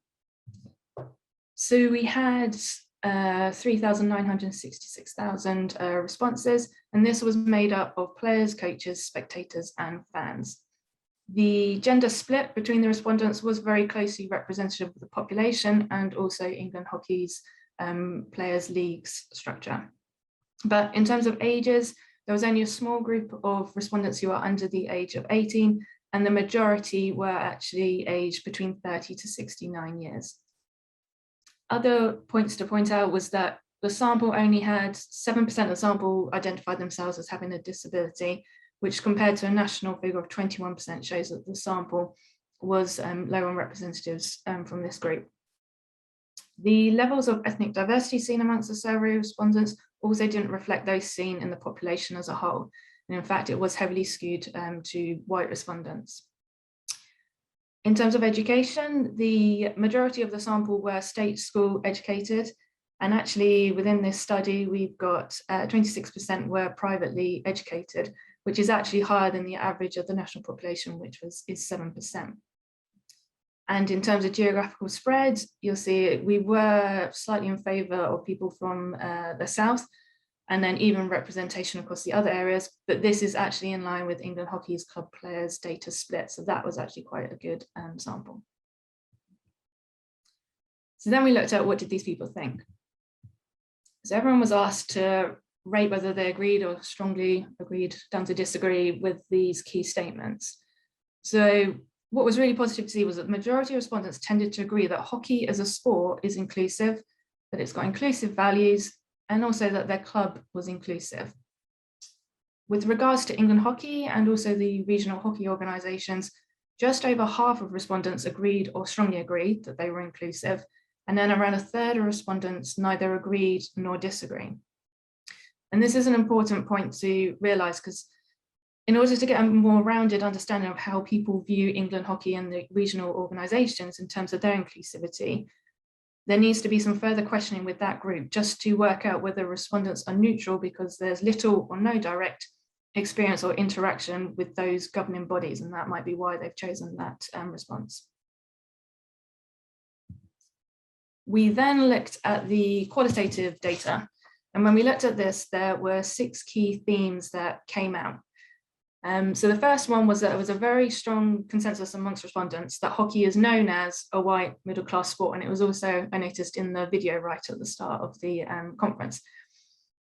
So we had 3,966,000 responses, and this was made up of players, coaches, spectators, and fans. The gender split between the respondents was very closely representative of the population and also England Hockey's players' leagues structure. But in terms of ages, there was only a small group of respondents who are under the age of 18, and the majority were actually aged between 30 to 69 years. Other points to point out was that the sample only had 7% of the sample identified themselves as having a disability, which compared to a national figure of 21% shows that the sample was low on representatives from this group. The levels of ethnic diversity seen amongst the survey respondents also didn't reflect those seen in the population as a whole. And in fact, it was heavily skewed to white respondents. In terms of education, the majority of the sample were state school educated. And actually within this study, we've got 26% were privately educated, which is actually higher than the average of the national population, which is 7%. And in terms of geographical spread, you'll see we were slightly in favour of people from the south, and then even representation across the other areas, but this is actually in line with England Hockey's club players data split. So that was actually quite a good sample. So then we looked at what did these people think? So everyone was asked to rate whether they agreed or strongly agreed down to disagree with these key statements. So what was really positive to see was that the majority of respondents tended to agree that hockey as a sport is inclusive, that it's got inclusive values, and also that their club was inclusive. With regards to England Hockey and also the regional hockey organisations, just over half of respondents agreed or strongly agreed that they were inclusive, and then around a third of respondents neither agreed nor disagreed. And this is an important point to realise, because in order to get a more rounded understanding of how people view England Hockey and the regional organisations in terms of their inclusivity, there needs to be some further questioning with that group just to work out whether respondents are neutral because there's little or no direct experience or interaction with those governing bodies, and that might be why they've chosen that response. We then looked at the qualitative data, and when we looked at this, there were 6 key themes that came out. So the first one was that there was a very strong consensus amongst respondents that hockey is known as a white middle-class sport, and it was also, I noticed in the video right at the start of the conference.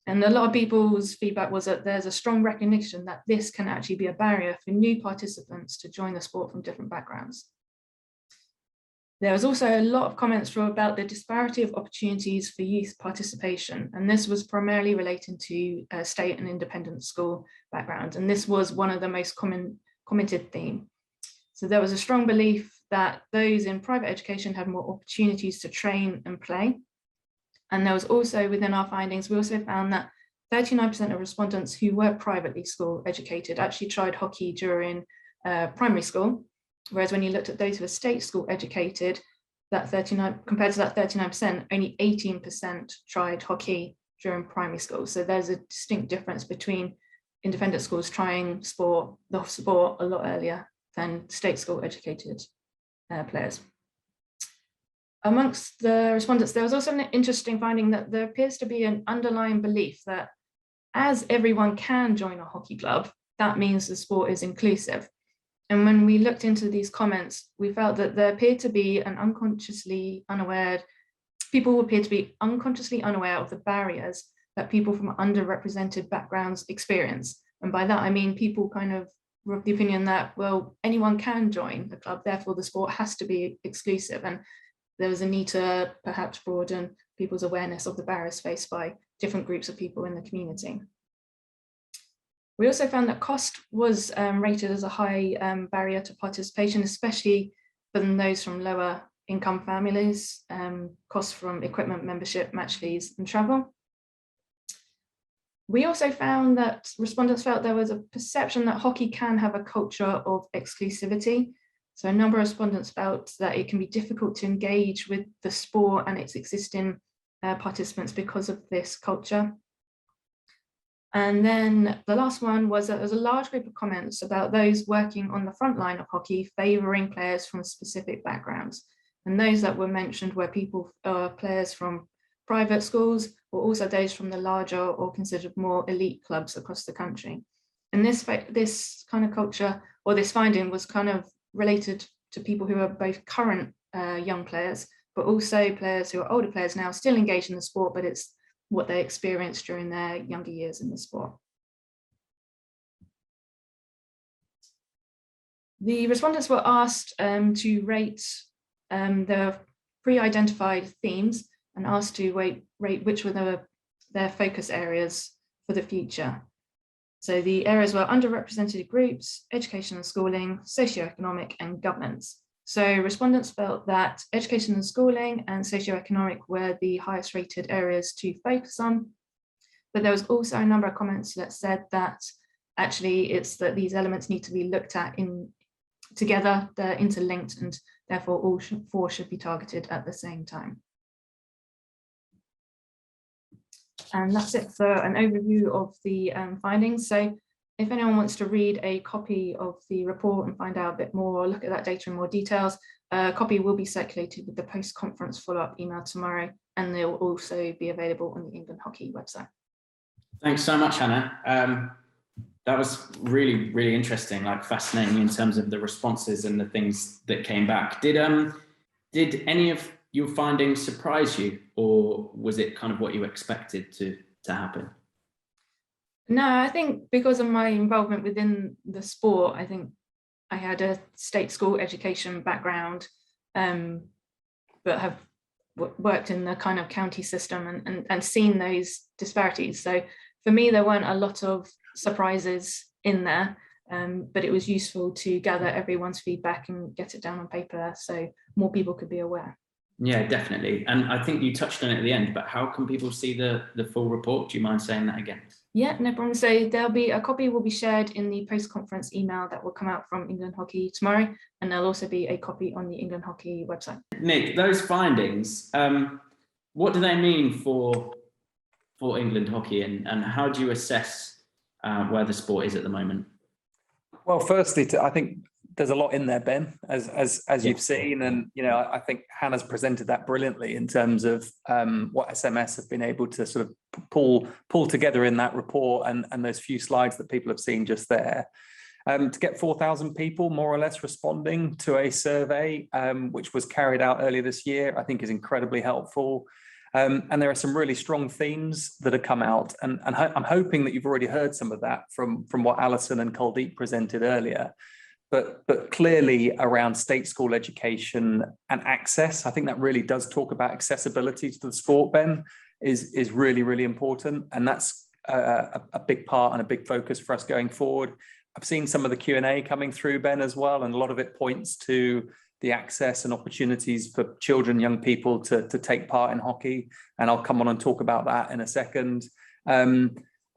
And a lot of people's feedback was that there's a strong recognition that this can actually be a barrier for new participants to join the sport from different backgrounds. There was also a lot of comments about the disparity of opportunities for youth participation, and this was primarily relating to state and independent school background, and this was one of the most commented themes. So there was a strong belief that those in private education had more opportunities to train and play. And there was also, within our findings, we also found that 39% of respondents who were privately school educated actually tried hockey during primary school. Whereas when you looked at those who were state school educated, that 39, compared to that 39%, only 18% tried hockey during primary school. So there's a distinct difference between independent schools trying the sport a lot earlier than state school educated players. Amongst the respondents, there was also an interesting finding that there appears to be an underlying belief that as everyone can join a hockey club, that means the sport is inclusive. And when we looked into these comments, we felt that there appeared to be an people appear to be unconsciously unaware of the barriers that people from underrepresented backgrounds experience. And by that, I mean people kind of were of the opinion that, well, anyone can join the club, therefore the sport has to be exclusive. And there was a need to perhaps broaden people's awareness of the barriers faced by different groups of people in the community. We also found that cost was rated as a high barrier to participation, especially for those from lower income families, costs from equipment, membership, match fees, and travel. We also found that respondents felt there was a perception that hockey can have a culture of exclusivity. So a number of respondents felt that it can be difficult to engage with the sport and its existing participants because of this culture. And then the last one was that there was a large group of comments about those working on the front line of hockey favouring players from specific backgrounds. And those that were mentioned were players from private schools, or also those from the larger or considered more elite clubs across the country. And this kind of culture, or this finding, was kind of related to people who are both current young players, but also players who are older players now, still engaged in the sport, but it's what they experienced during their younger years in the sport. The respondents were asked to rate the pre-identified themes and asked to rate which were their focus areas for the future. So the areas were underrepresented groups, education and schooling, socioeconomic, and governance. So respondents felt that education and schooling and socioeconomic were the highest rated areas to focus on. But there was also a number of comments that said that actually it's that these elements need to be looked at together, they're interlinked, and therefore all four should be targeted at the same time. And that's it for an overview of the findings. So if anyone wants to read a copy of the report and find out a bit more, or look at that data in more details, a copy will be circulated with the post-conference follow-up email tomorrow, and they will also be available on the England Hockey website. Thanks so much, Hannah. That was really, really interesting, like fascinating in terms of the responses and the things that came back. Did any of your findings surprise you, or was it kind of what you expected to happen? No, I think because of my involvement within the sport, I think I had a state school education background, but have worked in the kind of county system and seen those disparities. So for me, there weren't a lot of surprises in there, but it was useful to gather everyone's feedback and get it down on paper so more people could be aware. Yeah, definitely. And I think you touched on it at the end, but how can people see the full report? Do you mind saying that again? Yeah, no problem. So there'll be a copy will be shared in the post-conference email that will come out from England Hockey tomorrow, and there'll also be a copy on the England Hockey website. Nick, those findings, what do they mean for England Hockey, and how do you assess where the sport is at the moment? Well, firstly, I think there's a lot in there, Ben, as you've seen, and I think Hannah's presented that brilliantly in terms of what SMS have been able to sort of pull together in that report and those few slides that people have seen just there. To get 4,000 people more or less responding to a survey, which was carried out earlier this year, I think is incredibly helpful. And there are some really strong themes that have come out, and I'm hoping that you've already heard some of that from what Alison and Kuldeep presented earlier. But clearly around state school education and access, I think that really does talk about accessibility to the sport, Ben, is really, really important. And that's a big part and a big focus for us going forward. I've seen some of the Q&A coming through, Ben, as well, and a lot of it points to the access and opportunities for children, young people to take part in hockey. And I'll come on and talk about that in a second.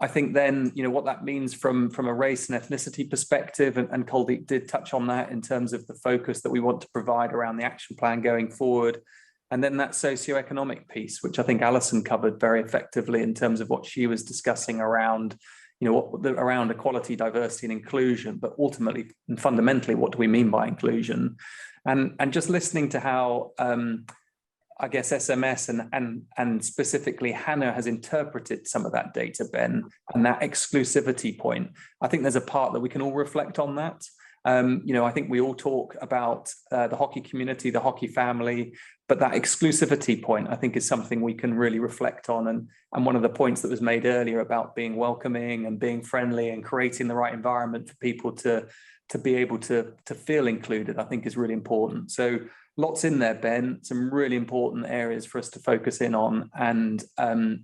I think then, what that means from a race and ethnicity perspective, and Kuldeep did touch on that in terms of the focus that we want to provide around the action plan going forward. And then that socioeconomic piece, which I think Alison covered very effectively in terms of what she was discussing around, around equality, diversity and inclusion, but ultimately and fundamentally, what do we mean by inclusion? And just listening to how I guess SMS and specifically Hannah has interpreted some of that data, Ben, and that exclusivity point. I think there's a part that we can all reflect on that. I think we all talk about the hockey community, the hockey family, but that exclusivity point, I think, is something we can really reflect on. And one of the points that was made earlier about being welcoming and being friendly and creating the right environment for people to be able to feel included, I think is really important. So lots in there, Ben, some really important areas for us to focus in on, and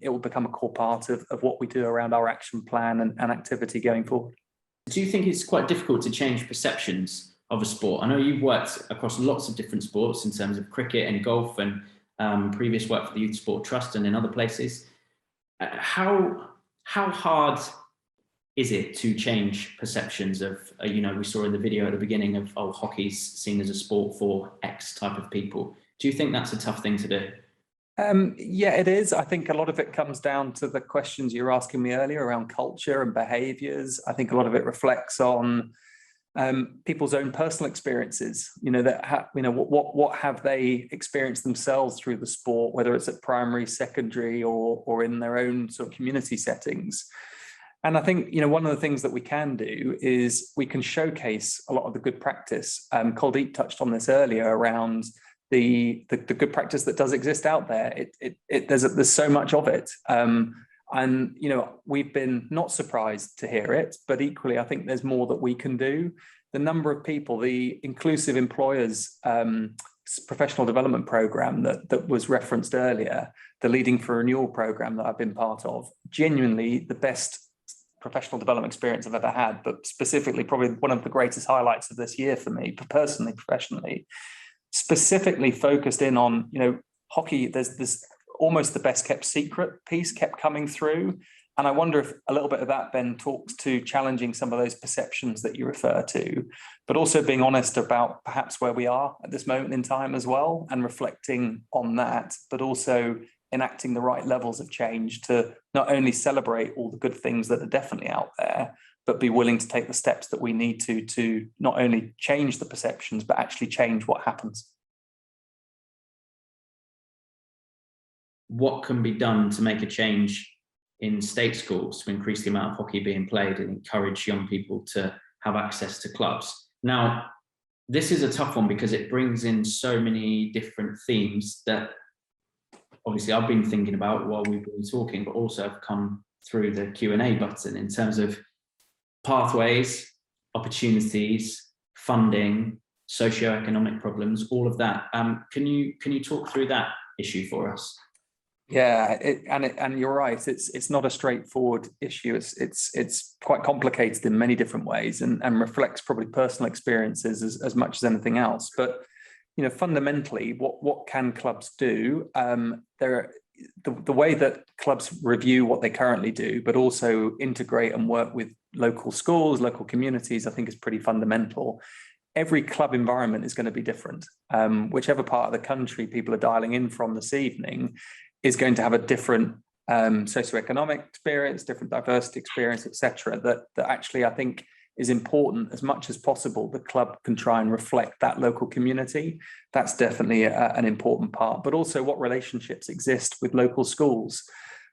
it will become a core part of what we do around our action plan and activity going forward. Do you think it's quite difficult to change perceptions of a sport? I know you've worked across lots of different sports in terms of cricket and golf and previous work for the Youth Sport Trust and in other places. How how hard is it to change perceptions of, we saw in the video at the beginning of, oh, hockey's seen as a sport for X type of people. Do you think that's a tough thing to do? Yeah, it is. I think a lot of it comes down to the questions you were asking me earlier around culture and behaviours. I think a lot of it reflects on people's own personal experiences. What have they experienced themselves through the sport, whether it's at primary, secondary, or in their own sort of community settings. And I think, one of the things that we can do is we can showcase a lot of the good practice. Kuldeep touched on this earlier around the good practice that does exist out there. There's so much of it. And, we've been not surprised to hear it, but equally, I think there's more that we can do. The number of people, the Inclusive Employers professional development program that was referenced earlier, the Leading for Renewal program that I've been part of, genuinely the best professional development experience I've ever had, but specifically probably one of the greatest highlights of this year for me, personally, professionally, specifically focused in on, hockey. There's this almost the best kept secret piece kept coming through. And I wonder if a little bit of that, Ben, talks to challenging some of those perceptions that you refer to, but also being honest about perhaps where we are at this moment in time as well, and reflecting on that, but also enacting the right levels of change to not only celebrate all the good things that are definitely out there, but be willing to take the steps that we need to not only change the perceptions, but actually change what happens. What can be done to make a change in state schools to increase the amount of hockey being played and encourage young people to have access to clubs? Now, this is a tough one because it brings in so many different themes that obviously I've been thinking about while we've been talking, but also have come through the Q&A button in terms of pathways, opportunities, funding, socioeconomic problems, all of that. Can you talk through that issue for us? Yeah, and you're right. It's not a straightforward issue. It's quite complicated in many different ways, and reflects probably personal experiences as much as anything else. But fundamentally, what can clubs do? The way that clubs review what they currently do, but also integrate and work with local schools, local communities, I think is pretty fundamental. Every club environment is going to be different. Whichever part of the country people are dialing in from this evening is going to have a different socioeconomic experience, different diversity experience, etc. That actually I think is important. As much as possible, the club can try and reflect that local community. That's definitely an important part, but also what relationships exist with local schools.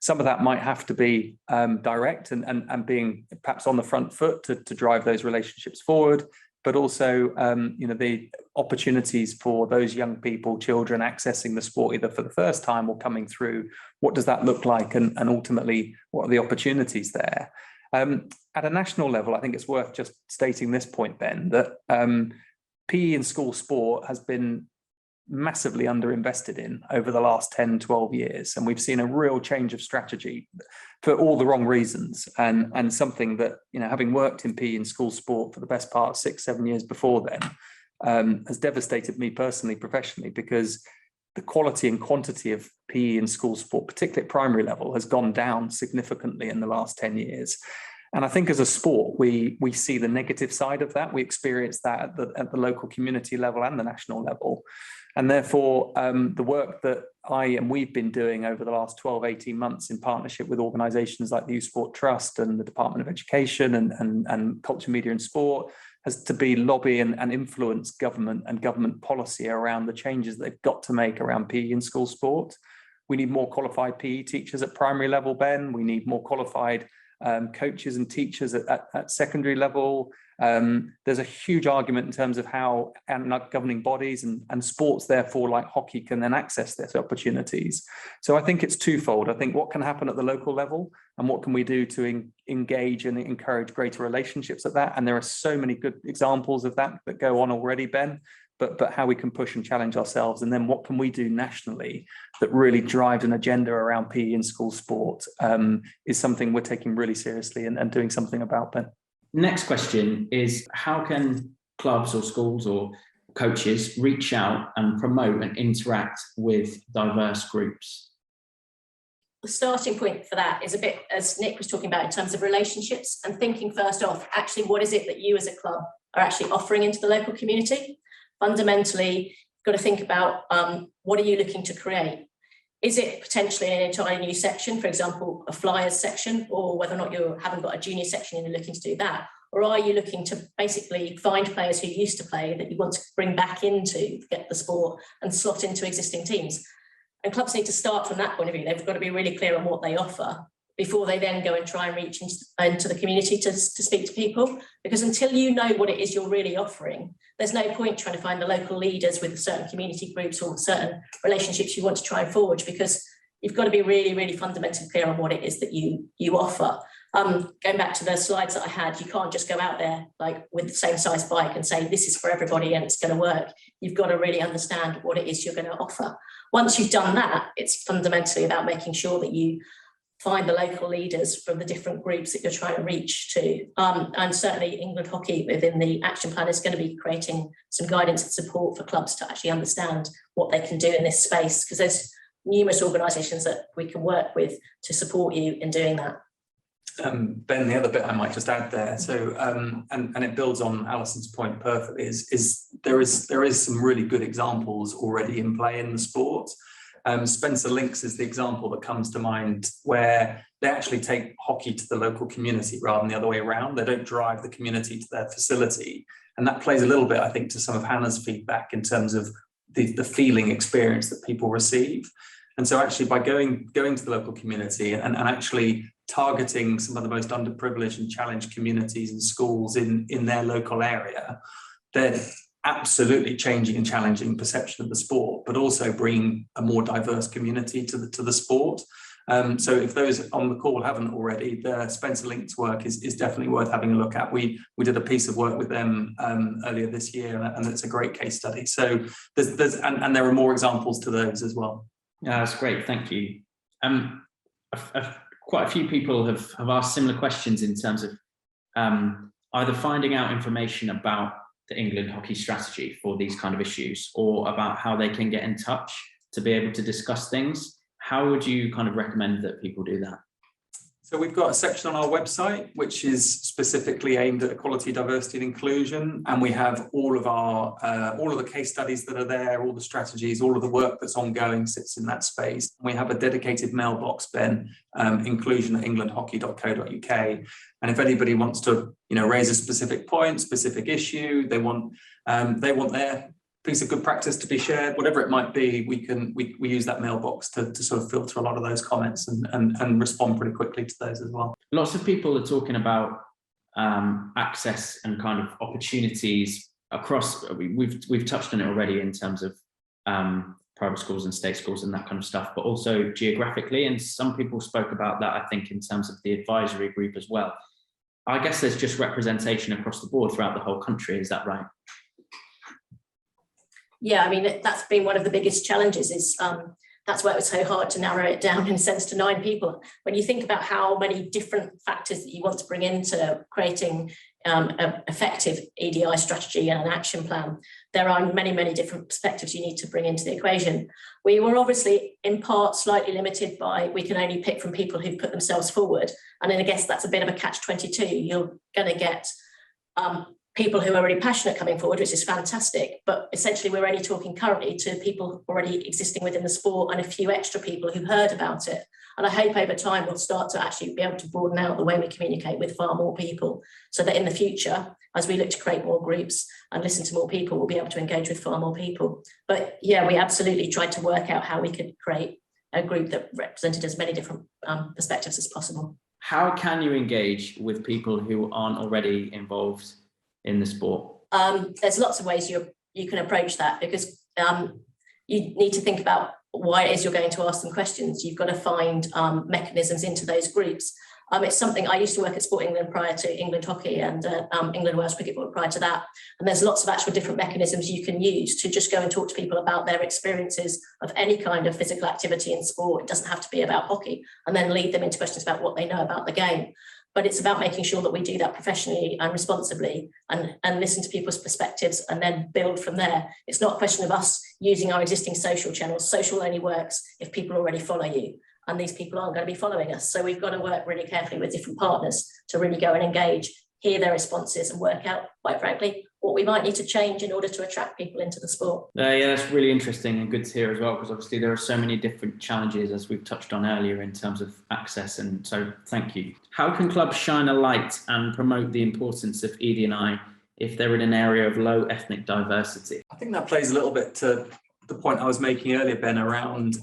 Some of that might have to be direct and being perhaps on the front foot to drive those relationships forward, but also the opportunities for those young people, children accessing the sport either for the first time or coming through. What does that look like? And ultimately, what are the opportunities there? At a national level, I think it's worth just stating this point, Ben, that PE in school sport has been massively underinvested in over the last 10, 12 years. And we've seen a real change of strategy for all the wrong reasons. And something that, having worked in PE in school sport for the best part of 6, 7 years before then, has devastated me personally, professionally, because the quality and quantity of PE in school sport, particularly at primary level, has gone down significantly in the last 10 years. And I think as a sport, we see the negative side of that. We experience that at the local community level and the national level. And therefore, the work that we've been doing over the last 12, 18 months in partnership with organisations like the Youth Sport Trust and the Department of Education and Culture, Media and Sport has to be lobby and influence government and government policy around the changes they've got to make around PE in school sport. We need more qualified PE teachers at primary level, Ben. We need more qualified coaches and teachers at secondary level. There's a huge argument in terms of how governing bodies and sports, therefore, like hockey, can then access these opportunities. So I think it's twofold. I think what can happen at the local level and what can we do to engage and encourage greater relationships at that. And there are so many good examples of that go on already, Ben, but how we can push and challenge ourselves. And then what can we do nationally that really drives an agenda around PE in school sport is something we're taking really seriously and doing something about, Ben. Next question is, how can clubs or schools or coaches reach out and promote and interact with diverse groups? the starting point for that is a bit, as Nick was talking about, in terms of relationships and thinking first off, actually, what is it that you as a club are actually offering into the local community? Fundamentally, you've got to think about what are you looking to create? Is it potentially an entirely new section, for example, a Flyers section, or whether or not you haven't got a junior section and you're looking to do that? Or are you looking to basically find players who used to play that you want to bring back into get the sport and slot into existing teams? And clubs need to start from that point of view. They've got to be really clear on what they offer before they then go and try and reach into the community to speak to people. Because until you know what it is you're really offering, there's no point trying to find the local leaders with certain community groups or certain relationships you want to try and forge, because you've got to be really, really fundamentally clear on what it is that you offer. Going back to the slides that I had, you can't just go out there like with the same size bike and say, this is for everybody and it's going to work. You've got to really understand what it is you're going to offer. Once you've done that, it's fundamentally about making sure that you find the local leaders from the different groups that you're trying to reach to. And certainly England Hockey within the action plan is going to be creating some guidance and support for clubs to actually understand what they can do in this space, because there's numerous organisations that we can work with to support you in doing that. Ben, the other bit I might just add there, so and it builds on Alison's point perfectly, is there is some really good examples already in play in the sport. Spencer Links is the example that comes to mind, where they actually take hockey to the local community rather than the other way around. They don't drive the community to their facility, and that plays a little bit, I think, to some of Hannah's feedback in terms of the feeling experience that people receive. And so actually by going to the local community and actually targeting some of the most underprivileged and challenged communities and schools in their local area, they're absolutely changing and challenging perception of the sport, but also bringing a more diverse community to the sport. So if those on the call haven't already, the Spencer Links work is definitely worth having a look at. We did a piece of work with them earlier this year, and it's a great case study. So there's and there are more examples to those as well. Yeah, that's great, thank you. Quite a few people have asked similar questions in terms of either finding out information about the England hockey strategy for these kind of issues, or about how they can get in touch to be able to discuss things. How would you kind of recommend that people do that? So we've got a section on our website which is specifically aimed at equality, diversity and inclusion, and we have all of the case studies that are there, all the strategies, all of the work that's ongoing sits in that space. We have a dedicated mailbox, Ben, inclusion@englandhockey.co.uk, and if anybody wants to raise a specific point, specific issue, they want their piece of good practice to be shared, whatever it might be, we use that mailbox to sort of filter a lot of those comments and respond pretty quickly to those as well. Lots of people are talking about access and kind of opportunities across. We've touched on it already in terms of private schools and state schools and that kind of stuff, but also geographically. And some people spoke about that, I think, in terms of the advisory group as well. I guess there's just representation across the board throughout the whole country. Is that right? Yeah, I mean, that's been one of the biggest challenges, is that's why it was so hard to narrow it down in a sense to 9 people. When you think about how many different factors that you want to bring into creating an effective ED&I strategy and an action plan, there are many, many different perspectives you need to bring into the equation. We were obviously in part slightly limited by, we can only pick from people who put themselves forward. And then I guess that's a bit of a catch-22. You're going to get people who are really passionate coming forward, which is fantastic, but essentially we're only talking currently to people already existing within the sport and a few extra people who heard about it. And I hope over time we'll start to actually be able to broaden out the way we communicate with far more people, so that in the future, as we look to create more groups and listen to more people, we'll be able to engage with far more people. But yeah, we absolutely tried to work out how we could create a group that represented as many different perspectives as possible. How can you engage with people who aren't already involved in the sport? There's lots of ways you can approach that, because you need to think about why it is you're going to ask them questions. You've got to find mechanisms into those groups. It's something I used to work at Sport England prior to England Hockey, and England Wales Cricket Board prior to that. And there's lots of actual different mechanisms you can use to just go and talk to people about their experiences of any kind of physical activity in sport. It doesn't have to be about hockey, and then lead them into questions about what they know about the game. But it's about making sure that we do that professionally and responsibly, and listen to people's perspectives and then build from there. It's not a question of us using our existing social channels. Social only works if people already follow you. and these people aren't going to be following us. So we've got to work really carefully with different partners to really go and engage, hear their responses and work out, quite frankly, what we might need to change in order to attract people into the sport. Yeah, that's really interesting and good to hear as well, because obviously there are so many different challenges, as we've touched on earlier, in terms of access. And so thank you. How can clubs shine a light and promote the importance of ED&I if they're in an area of low ethnic diversity? I think that plays a little bit to the point I was making earlier, Ben, around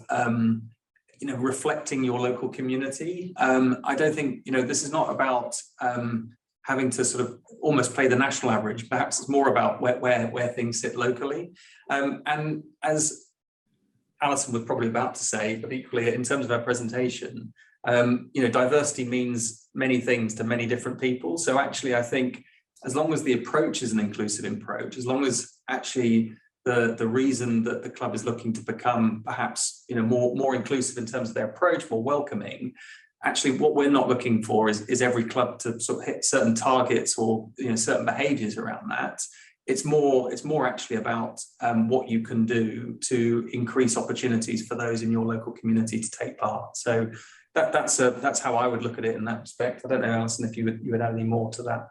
reflecting your local community. I don't think, this is not about having to sort of almost play the national average. Perhaps it's more about where things sit locally. And as Alison was probably about to say, but equally in terms of our presentation, diversity means many things to many different people. So actually, I think as long as the approach is an inclusive approach, as long as actually the reason that the club is looking to become perhaps more inclusive in terms of their approach, more welcoming, actually what we're not looking for is every club to sort of hit certain targets or certain behaviours around that. It's more actually about what you can do to increase opportunities for those in your local community to take part. So that's how I would look at it in that respect. I don't know, Alison, if you would add any more to that.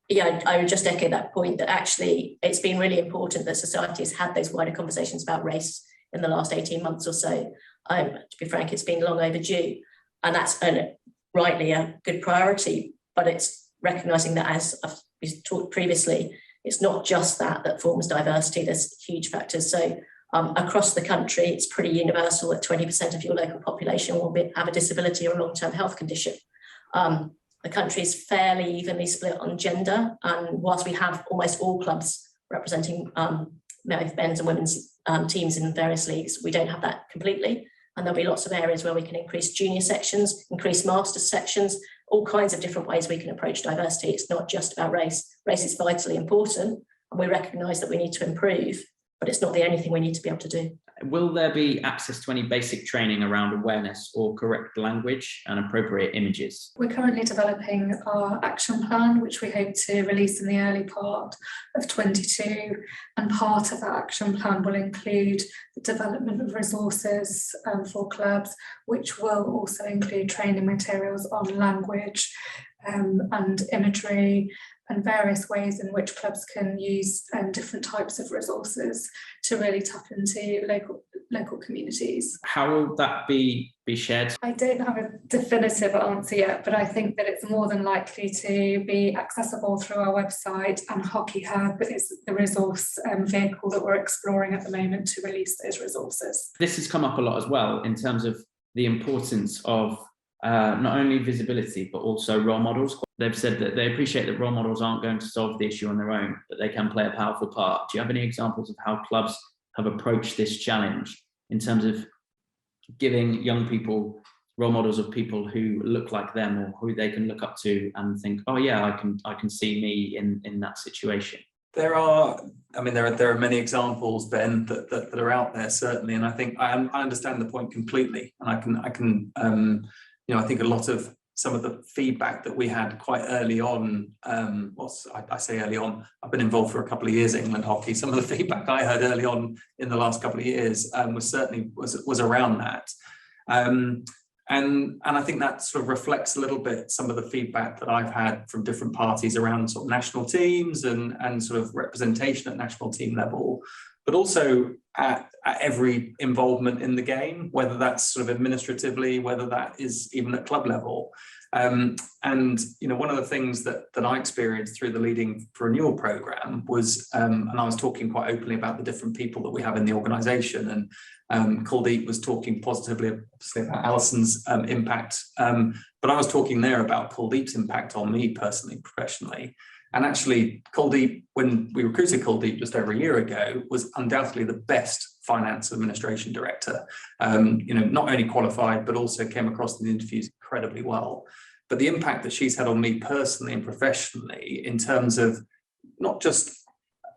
Yeah, I would just echo that point, that actually it's been really important that society has had those wider conversations about race in the last 18 months or so. To be frank, it's been long overdue. And that's rightly a good priority, but it's recognising that, as I've talked previously, it's not just that forms diversity. There's huge factors. So across the country, it's pretty universal that 20% of your local population will have a disability or a long-term health condition. The country is fairly evenly split on gender, and whilst we have almost all clubs representing men's and women's teams in various leagues, we don't have that completely. And there'll be lots of areas where we can increase junior sections, increase master sections, all kinds of different ways we can approach diversity. It's not just about race. Race is vitally important, and we recognise that we need to improve, but it's not the only thing we need to be able to do. Will there be access to any basic training around awareness or correct language and appropriate images? We're currently developing our action plan, which we hope to release in the early part of 22. And part of that action plan will include the development of resources for clubs, which will also include training materials on language and imagery, and various ways in which clubs can use different types of resources to really tap into local communities. How will that be shared? I don't have a definitive answer yet, but I think that it's more than likely to be accessible through our website, and Hockey Hub is the resource vehicle that we're exploring at the moment to release those resources. This has come up a lot as well in terms of the importance of not only visibility, but also role models. They've said that they appreciate that role models aren't going to solve the issue on their own, but they can play a powerful part. Do you have any examples of how clubs have approached this challenge in terms of giving young people role models of people who look like them or who they can look up to and think, oh yeah, I can see me in that situation? There are many examples, Ben, that are out there, certainly, and I think I understand the point completely, and I think a lot of some of the feedback that we had quite early on, I say early on, I've been involved for a couple of years in England hockey. Some of the feedback I heard early on in the last couple of years was around that. And I think that sort of reflects a little bit some of the feedback that I've had from different parties around sort of national teams and sort of representation at national team level, but also at every involvement in the game, whether that's sort of administratively, whether that is even at club level. And one of the things that I experienced through the Leading for Renewal programme was, and I was talking quite openly about the different people that we have in the organisation, and Kuldeep was talking positively obviously about Alison's impact, but I was talking there about Kuldeep's impact on me personally, professionally. And actually, Kuldeep, when we recruited Kuldeep just over a year ago, was undoubtedly the best finance administration director. Not only qualified, but also came across in the interviews incredibly well. But the impact that she's had on me personally and professionally, in terms of not just,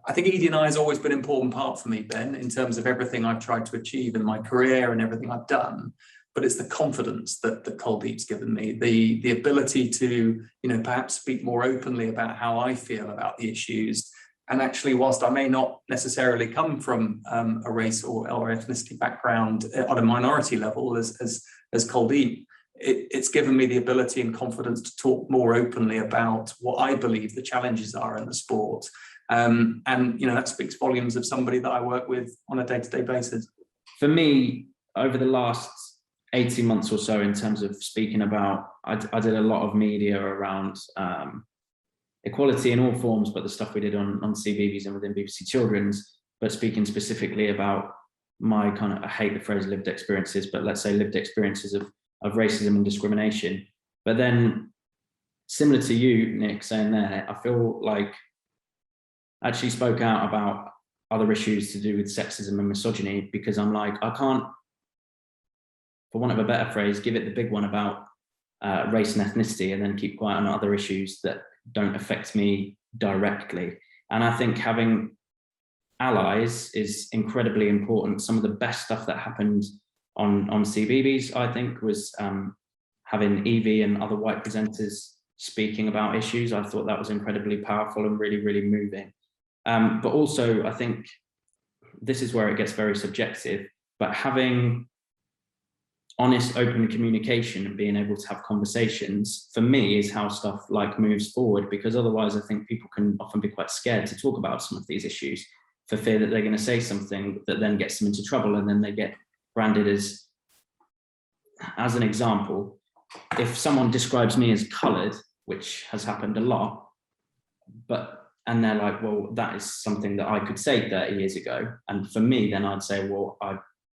I think ED&I has always been an important part for me, Ben, in terms of everything I've tried to achieve in my career and everything I've done. But it's the confidence that Kuldeep's given me, the ability to, perhaps speak more openly about how I feel about the issues, And actually, whilst I may not necessarily come from a race or ethnicity background on a minority level as Courtney, it's given me the ability and confidence to talk more openly about what I believe the challenges are in the sport. And that speaks volumes of somebody that I work with on a day-to-day basis. For me, over the last 18 months or so, in terms of speaking about, I did a lot of media around equality in all forms, but the stuff we did on CBeebies and within BBC Children's, but speaking specifically about my kind of, I hate the phrase lived experiences, but let's say lived experiences of racism and discrimination. But then, similar to you, Nick, saying there, I feel like I actually spoke out about other issues to do with sexism and misogyny, because I'm like, I can't, for want of a better phrase, give it the big one about race and ethnicity and then keep quiet on other issues that don't affect me directly. And I think having allies is incredibly important. Some of the best stuff that happened on CBeebies, I think, was having Evie and other white presenters speaking about issues. I thought that was incredibly powerful and really, really moving. But also, I think this is where it gets very subjective, but having honest, open communication and being able to have conversations, for me, is how stuff like moves forward, because otherwise I think people can often be quite scared to talk about some of these issues for fear that they're going to say something that then gets them into trouble, and then they get branded as an example, if someone describes me as coloured, which has happened a lot, and they're like, well, that is something that I could say 30 years ago. And for me, then I'd say, well,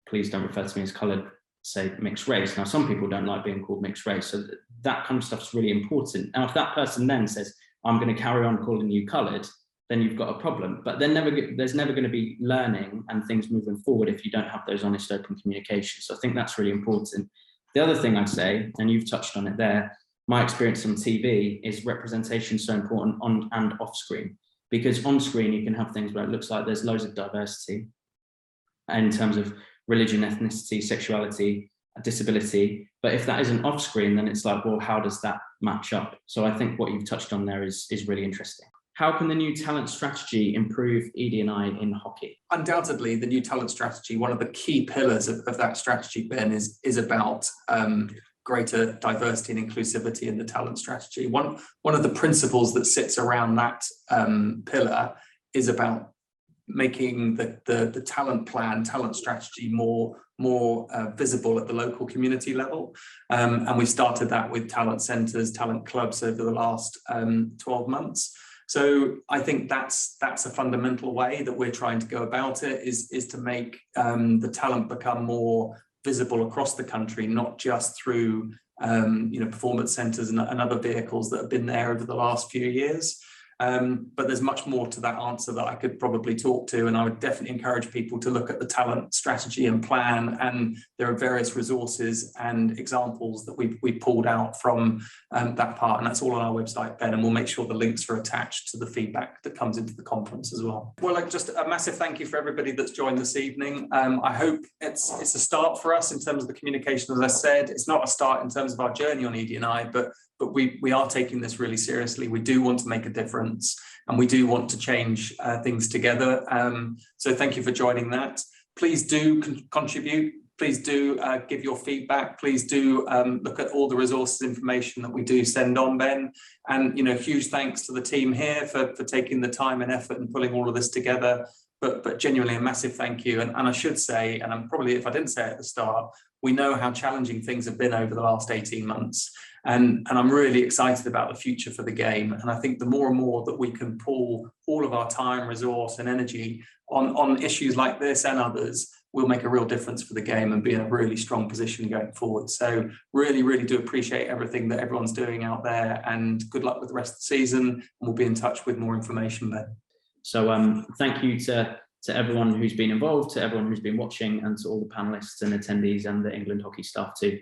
please don't refer to me as coloured, say mixed race. Now, some people don't like being called mixed race. So that kind of stuff's really important. Now, if that person then says, I'm going to carry on calling you coloured, then you've got a problem. But then there's never going to be learning and things moving forward if you don't have those honest, open communications. So I think that's really important. The other thing I'd say, and you've touched on it there, my experience on TV is representation so important on and off screen, because on screen you can have things where it looks like there's loads of diversity in terms of religion, ethnicity, sexuality, disability. But if that isn't off screen, then it's like, well, how does that match up? So I think what you've touched on there is really interesting. How can the new talent strategy improve ED&I in hockey? Undoubtedly, the new talent strategy, one of the key pillars of that strategy, Ben, is about greater diversity and inclusivity in the talent strategy. One of the principles that sits around that pillar is about making the talent plan, talent strategy more visible at the local community level. And we started that with talent centres, talent clubs over the last 12 months. So I think that's a fundamental way that we're trying to go about it, is to make the talent become more visible across the country, not just through performance centres and other vehicles that have been there over the last few years. But there's much more to that answer that I could probably talk to, and I would definitely encourage people to look at the talent strategy and plan, and there are various resources and examples that we pulled out from that part, and that's all on our website, Ben, and we'll make sure the links are attached to the feedback that comes into the conference as well. Well, just a massive thank you for everybody that's joined this evening. I hope it's a start for us in terms of the communication. As I said, it's not a start in terms of our journey on ED&I, but we are taking this really seriously. We do want to make a difference, and we do want to change things together. So thank you for joining that. Please do contribute. Please do give your feedback. Please do look at all the resources, information that we do send on, Ben. And huge thanks to the team here for taking the time and effort and pulling all of this together. But genuinely a massive thank you. And I should say, and I'm probably, if I didn't say it at the start, we know how challenging things have been over the last 18 months. And I'm really excited about the future for the game. And I think the more and more that we can pull all of our time, resource and energy on issues like this and others, will make a real difference for the game and be in a really strong position going forward. So really, really do appreciate everything that everyone's doing out there, and good luck with the rest of the season. And we'll be in touch with more information, Ben. So thank you to everyone who's been involved, to everyone who's been watching, and to all the panelists and attendees and the England hockey staff too.